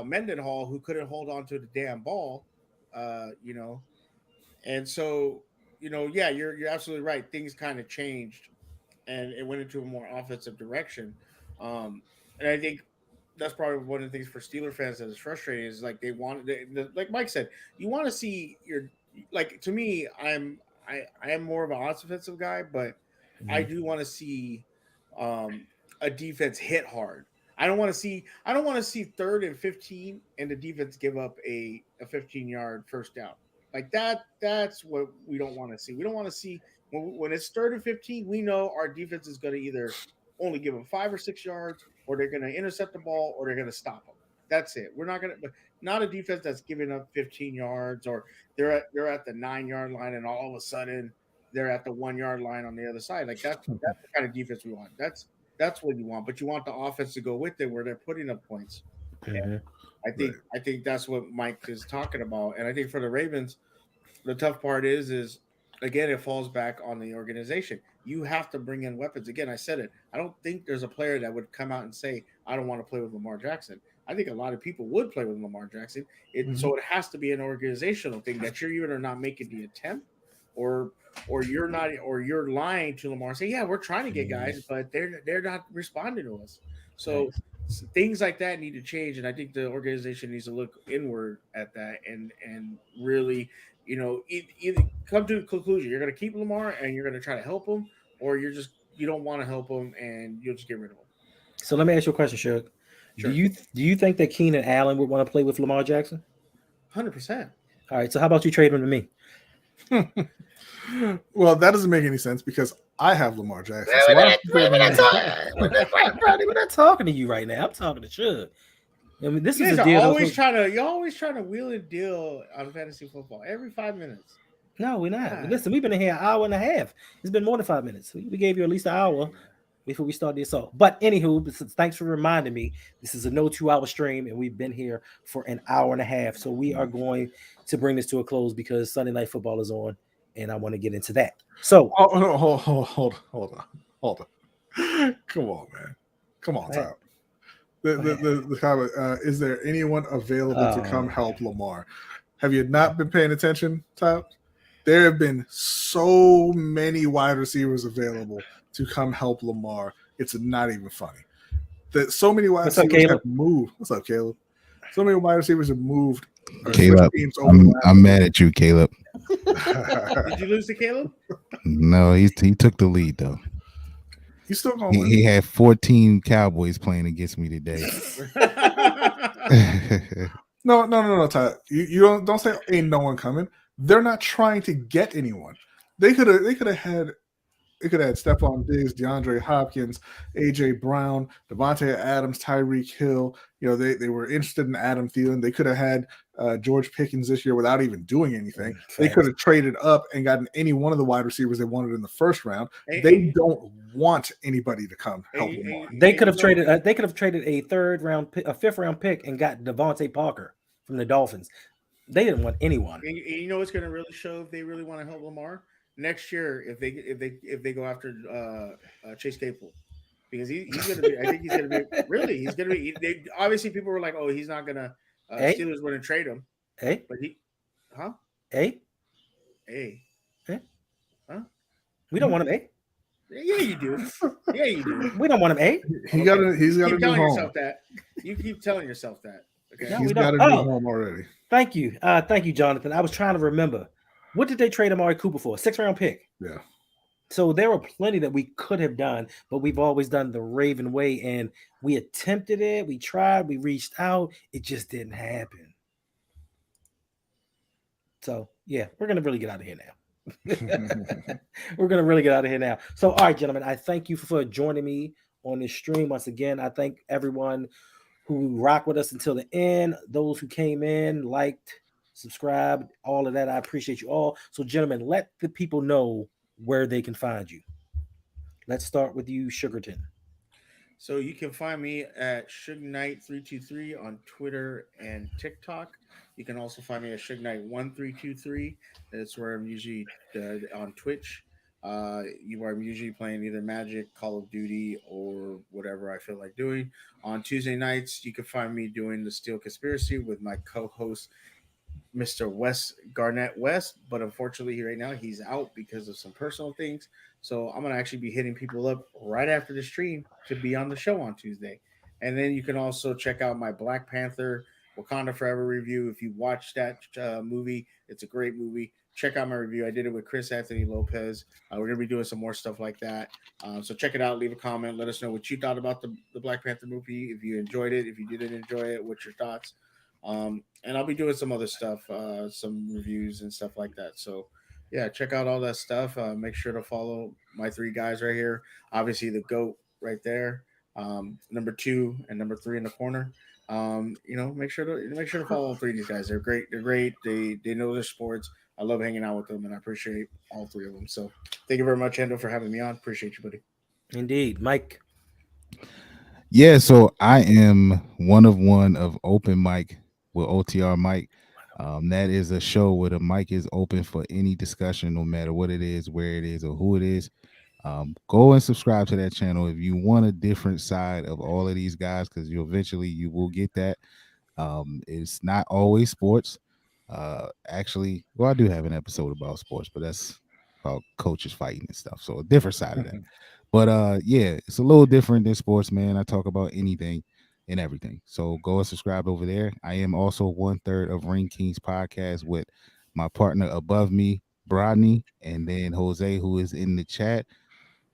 Mendenhall who couldn't hold on to the damn ball, and so you're absolutely right. Things kind of changed, and it went into a more offensive direction, and I think that's probably one of the things for Steeler fans that is frustrating is like they want, like Mike said, you want to see to me, I am more of an offensive guy, but I do want to see a defense hit hard. I don't want to see 3rd and 15 and the defense give up a 15-yard first down. Like that's what we don't want to see. We don't want to see when it's 3rd and 15, we know our defense is going to either only give them 5 or 6 yards, or they're going to intercept the ball, or they're going to stop them. That's it. We're not going to, not a defense that's giving up 15 yards, or they're at the 9-yard line, and all of a sudden they're at the 1-yard line on the other side. Like that's the kind of defense we want. That's what you want, but you want the offense to go with it, where they're putting up points. I think that's what Mike is talking about, and I think for the Ravens, the tough part is again, it falls back on the organization. You have to bring in weapons. Again, I said it. I don't think there's a player that would come out and say, I don't want to play with Lamar Jackson. I think a lot of people would play with Lamar Jackson. So it has to be an organizational thing that you're either not making the attempt, or you're not, or you're lying to Lamar and say, yeah, we're trying to get guys, but they're not responding to us. So things like that need to change. And I think the organization needs to look inward at that and really, either come to a conclusion. You're going to keep Lamar and you're going to try to help him, or you don't want to help him and you'll just get rid of him. So let me ask you a question, Shug. Sure. Do you think that Keenan Allen would want to play with Lamar Jackson? 100%. All right. So how about you trade him to me? Well, that doesn't make any sense because I have Lamar Jackson. We're not talking to you right now. I'm talking to Shug. I mean, this is a deal. You're always trying to wheel and deal on fantasy football every 5 minutes. No, we're not. God. Listen, we've been in here an hour and a half. It's been more than 5 minutes. We gave you at least an hour before we start the assault. But anywho, thanks for reminding me. This is a no 2-hour stream, and we've been here for an hour and a half. So we are going to bring this to a close because Sunday Night Football is on, and I want to get into that. So hold on. Come on, man. Come on, Tyler. The comment, is there anyone available to come help Lamar? Have you not been paying attention, Tyler? There have been so many wide receivers available to come help Lamar. It's not even funny. That so many wide receivers have moved. What's up, Caleb? So many wide receivers have moved. Caleb, I'm mad at you, Caleb. Did you lose to Caleb? No, he took the lead though. He's still going. He had 14 Cowboys playing against me today. No, Ty. You don't say ain't no one coming. They're not trying to get anyone. They could have had Stephon Diggs, DeAndre Hopkins, AJ Brown, Devontae Adams, Tyreek Hill. They were interested in Adam Thielen. They could have had George Pickens this year without even doing anything. They could have traded up and gotten any one of the wide receivers they wanted in the first round. They don't want anybody to come help them. They could have traded. They could have traded a 5th round pick and got Devontae Parker from the Dolphins. They didn't want anyone. And you know what's going to really show if they really want to help Lamar next year if they go after Chase Claypool, because he's going to be. I think he's going to be really. He's going to be. Obviously, people were like, "Oh, he's not going to." Steelers wouldn't trade him. But he, huh? Huh? We don't want him. Yeah, you do. Yeah, you do. We don't want him. He's got to keep do telling home. yourself that. You keep telling yourself that. Okay. No, He's we got don't. a new home already. Thank you, Jonathan. I was trying to remember, what did they trade Amari Cooper for? 6th-round pick. Yeah. So there were plenty that we could have done, but we've always done the Raven way, and we attempted it. We tried. We reached out. It just didn't happen. So yeah, we're gonna really get out of here now. We're gonna really get out of here now. So all right, gentlemen, I thank you for joining me on this stream once again. I thank everyone who rocked with us until the end. Those who came in, liked, subscribed, all of that. I appreciate you all. So, gentlemen, let the people know where they can find you. Let's start with you, Sugarton. So you can find me at Suge Knight 323 on Twitter and TikTok. You can also find me at Suge Knight 1323. That's where I'm usually on Twitch. I'm usually playing either Magic, Call of Duty, or whatever I feel like doing. On Tuesday nights, you can find me doing the Steel Conspiracy with my co-host Mr. West Garnett West, but unfortunately right now he's out because of some personal things. So I'm gonna actually be hitting people up right after the stream to be on the show on Tuesday. And then you can also check out my Black Panther Wakanda Forever review. If you watch that movie, it's a great movie. Check out my review. I did it with Chris Anthony Lopez. We're gonna be doing some more stuff like that. So check it out. Leave a comment. Let us know what you thought about the Black Panther movie. If you enjoyed it, if you didn't enjoy it, what's your thoughts? And I'll be doing some other stuff, some reviews and stuff like that. So, yeah, check out all that stuff. Make sure to follow my 3 guys right here. Obviously, the GOAT right there, number 2 and number 3 in the corner. Make sure to follow all 3 of these guys. They're great. They're great. They know their sports. I love hanging out with them, and I appreciate all 3 of them. So, thank you very much, Hendo, for having me on. Appreciate you, buddy. Indeed, Mike. Yeah, so I am one of Open Mic with OTRMike. That is a show where the mic is open for any discussion, no matter what it is, where it is, or who it is. Go and subscribe to that channel if you want a different side of all of these guys, because you will get that. It's not always sports. Actually, well, I do have an episode about sports, but that's about coaches fighting and stuff. So a different side of that. But yeah, it's a little different than sports, man. I talk about anything and everything. So go and subscribe over there. I am also 1/3 of Ring Kings podcast with my partner above me, Brodny, and then Jose, who is in the chat.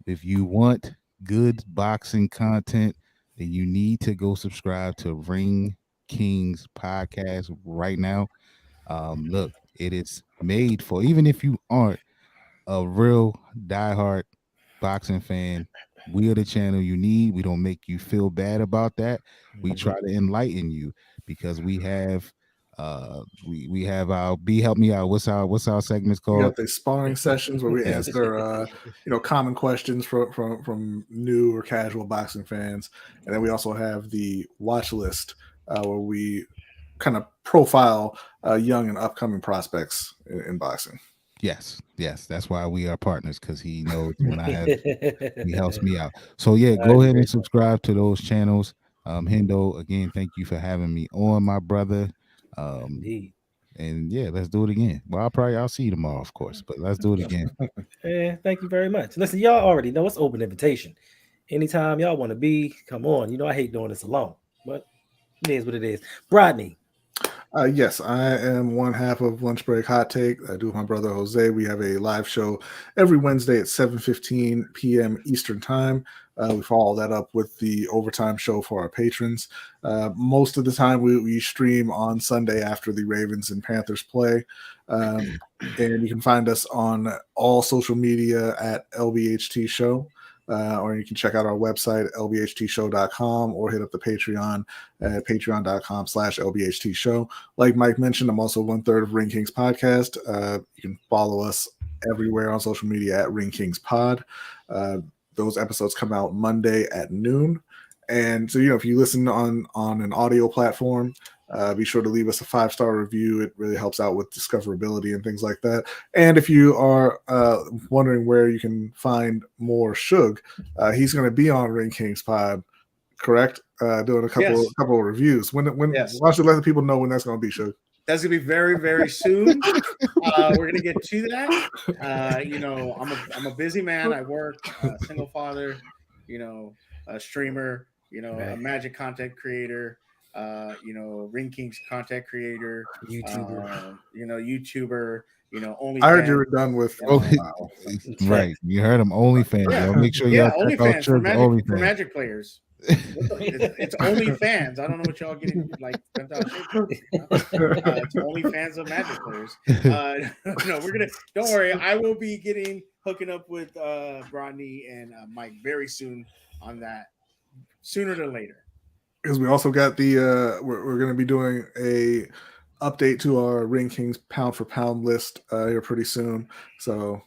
If you want good boxing content, then you need to go subscribe to Ring Kings podcast right now. Look, it is made for, even if you aren't a real diehard boxing fan, we are the channel you need. We don't make you feel bad about that. We try to enlighten you, because we have we have our help me out. What's our segments We called? got the sparring sessions where we answer common questions from new or casual boxing fans, and then we also have the watch list where we kind of profile young and upcoming prospects in boxing. Yes, that's why we are partners, because he knows when I have he helps me out. So yeah, go ahead and subscribe to those channels. Hendo, again, thank you for having me on, my brother. Indeed. And yeah, let's do it again. Well, I'll see you tomorrow, of course, but let's do it again. Yeah, thank you very much. Listen, y'all already know it's open invitation. Anytime y'all want to be, come on. You know I hate doing this alone, but it is what it is. Brodny. Yes, I am one half of Lunch Break Hot Take. I do with my brother Jose. We have a live show every Wednesday at 7:15 p.m. Eastern Time. We follow that up with the overtime show for our patrons. Most of the time, we stream on Sunday after the Ravens and Panthers play. And you can find us on all social media at LBHT Show. Or you can check out our website, lbhtshow.com, or hit up the Patreon at patreon.com/lbhtshow. Like Mike mentioned, I'm also 1/3 of Ring Kings podcast. You can follow us everywhere on social media at Ring Kings Pod. Those episodes come out Monday at noon. And so, if you listen on an audio platform, be sure to leave us a 5-star review. It really helps out with discoverability and things like that. And if you are wondering where you can find more Suge, he's going to be on Ring Kings Pod, correct? Doing a couple of reviews. When Yes. Why don't you let the people know when that's going to be, Suge? That's gonna be very, very soon. We're gonna get to that. I'm a busy man. I work, single father, a streamer, a magic content creator. Ring King's content creator, YouTuber. YouTuber, only. I heard you were done with. Right, you heard him. OnlyFans. Yeah. Y'all make sure y'all check out OnlyFans for OnlyFans. Magic players. It's OnlyFans. I don't know what y'all getting like bent out shape. It's OnlyFans of Magic players. No, we're gonna. Don't worry. I will be hooking up with Brodny and Mike very soon on that. Sooner than later. Because we also got the we're going to be doing a update to our Ring Kings pound for pound list here pretty soon. So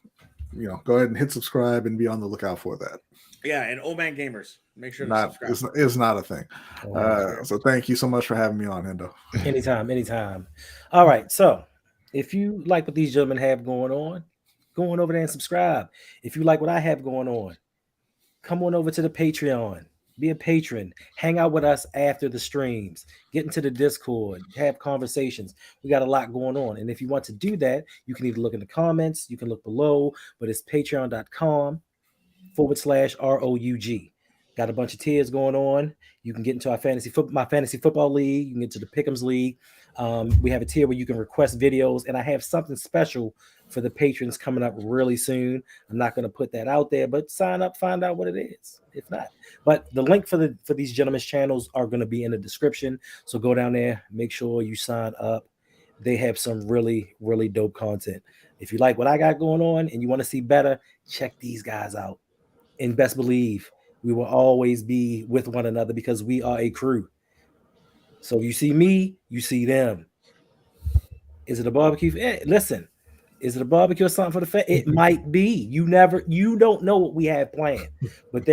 go ahead and hit subscribe and be on the lookout for that. Yeah, and Old Man Gamers, make sure to subscribe. It's not a thing. So thank you so much for having me on, Hendo. Anytime. All right, so if you like what these gentlemen have going on, go on over there and subscribe. If you like what I have going on, come on over to the Patreon. Be a patron. Hang out with us after the streams. Get into the Discord. Have conversations. We got a lot going on. And if you want to do that, you can either look in the comments. You can look below. But it's patreon.com/ROUG. Got a bunch of tiers going on. You can get into our my fantasy football league. You can get to the Pick'ems league. We have a tier where you can request videos. And I have something special for the patrons coming up really soon. I'm not going to put that out there, but sign up, find out what it is. If not, but the link for these gentlemen's channels are going to be in the description. So go down there, make sure you sign up. They have some really, really dope content. If you like what I got going on and you want to see better, check these guys out. And best believe we will always be with one another because we are a crew. So you see me, you see them. Is it a barbecue? Listen. Is it a barbecue or something for the family? It might be. You don't know what we have planned, but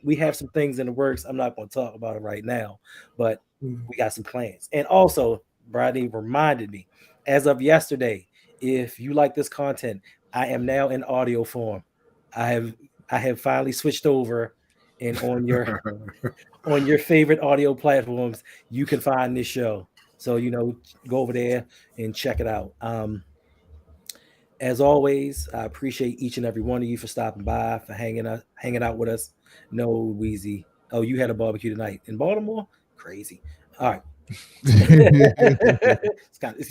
we have some things in the works. I'm not going to talk about it right now, but we got some plans. And also, Brodny reminded me, as of yesterday, if you like this content, I am now in audio form. I have finally switched over, and on your favorite audio platforms, you can find this show. So go over there and check it out. As always, I appreciate each and every one of you for stopping by, for hanging out with us. No, Weezy. Oh, you had a barbecue tonight in Baltimore? Crazy. All right. It's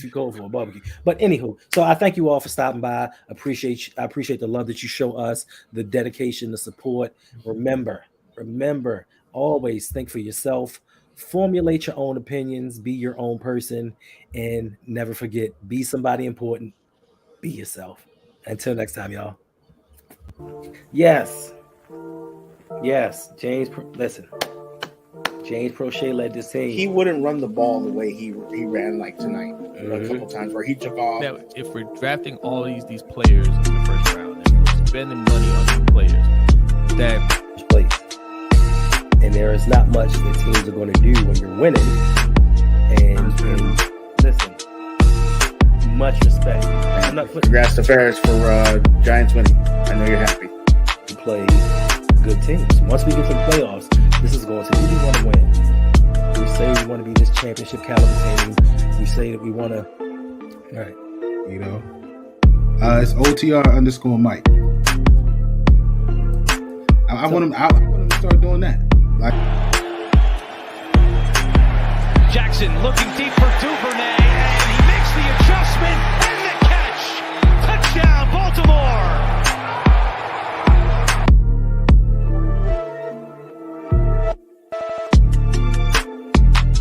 too cold for a barbecue. But anywho, so I thank you all for stopping by. I appreciate the love that you show us, the dedication, the support. Remember, always think for yourself. Formulate your own opinions. Be your own person. And never forget, be somebody important. Be yourself. Until next time, y'all. Yes. James Prochet led this team. He wouldn't run the ball the way he ran like tonight a couple times where he took off. Now, if we're drafting all these players in the first round, if we're spending money on these players, that and there is not much that teams are going to do when you're winning. And listen, much respect. Congrats to Ferris for Giants winning. I know you're happy. We play good teams. Once we get to the playoffs, this is going to be, we want to win. We say we want to be this championship caliber team. We say that we want to. All right. It's OTR_Mike. I want him to start doing that. Jackson looking deep for Duvernay, and he makes the adjustment.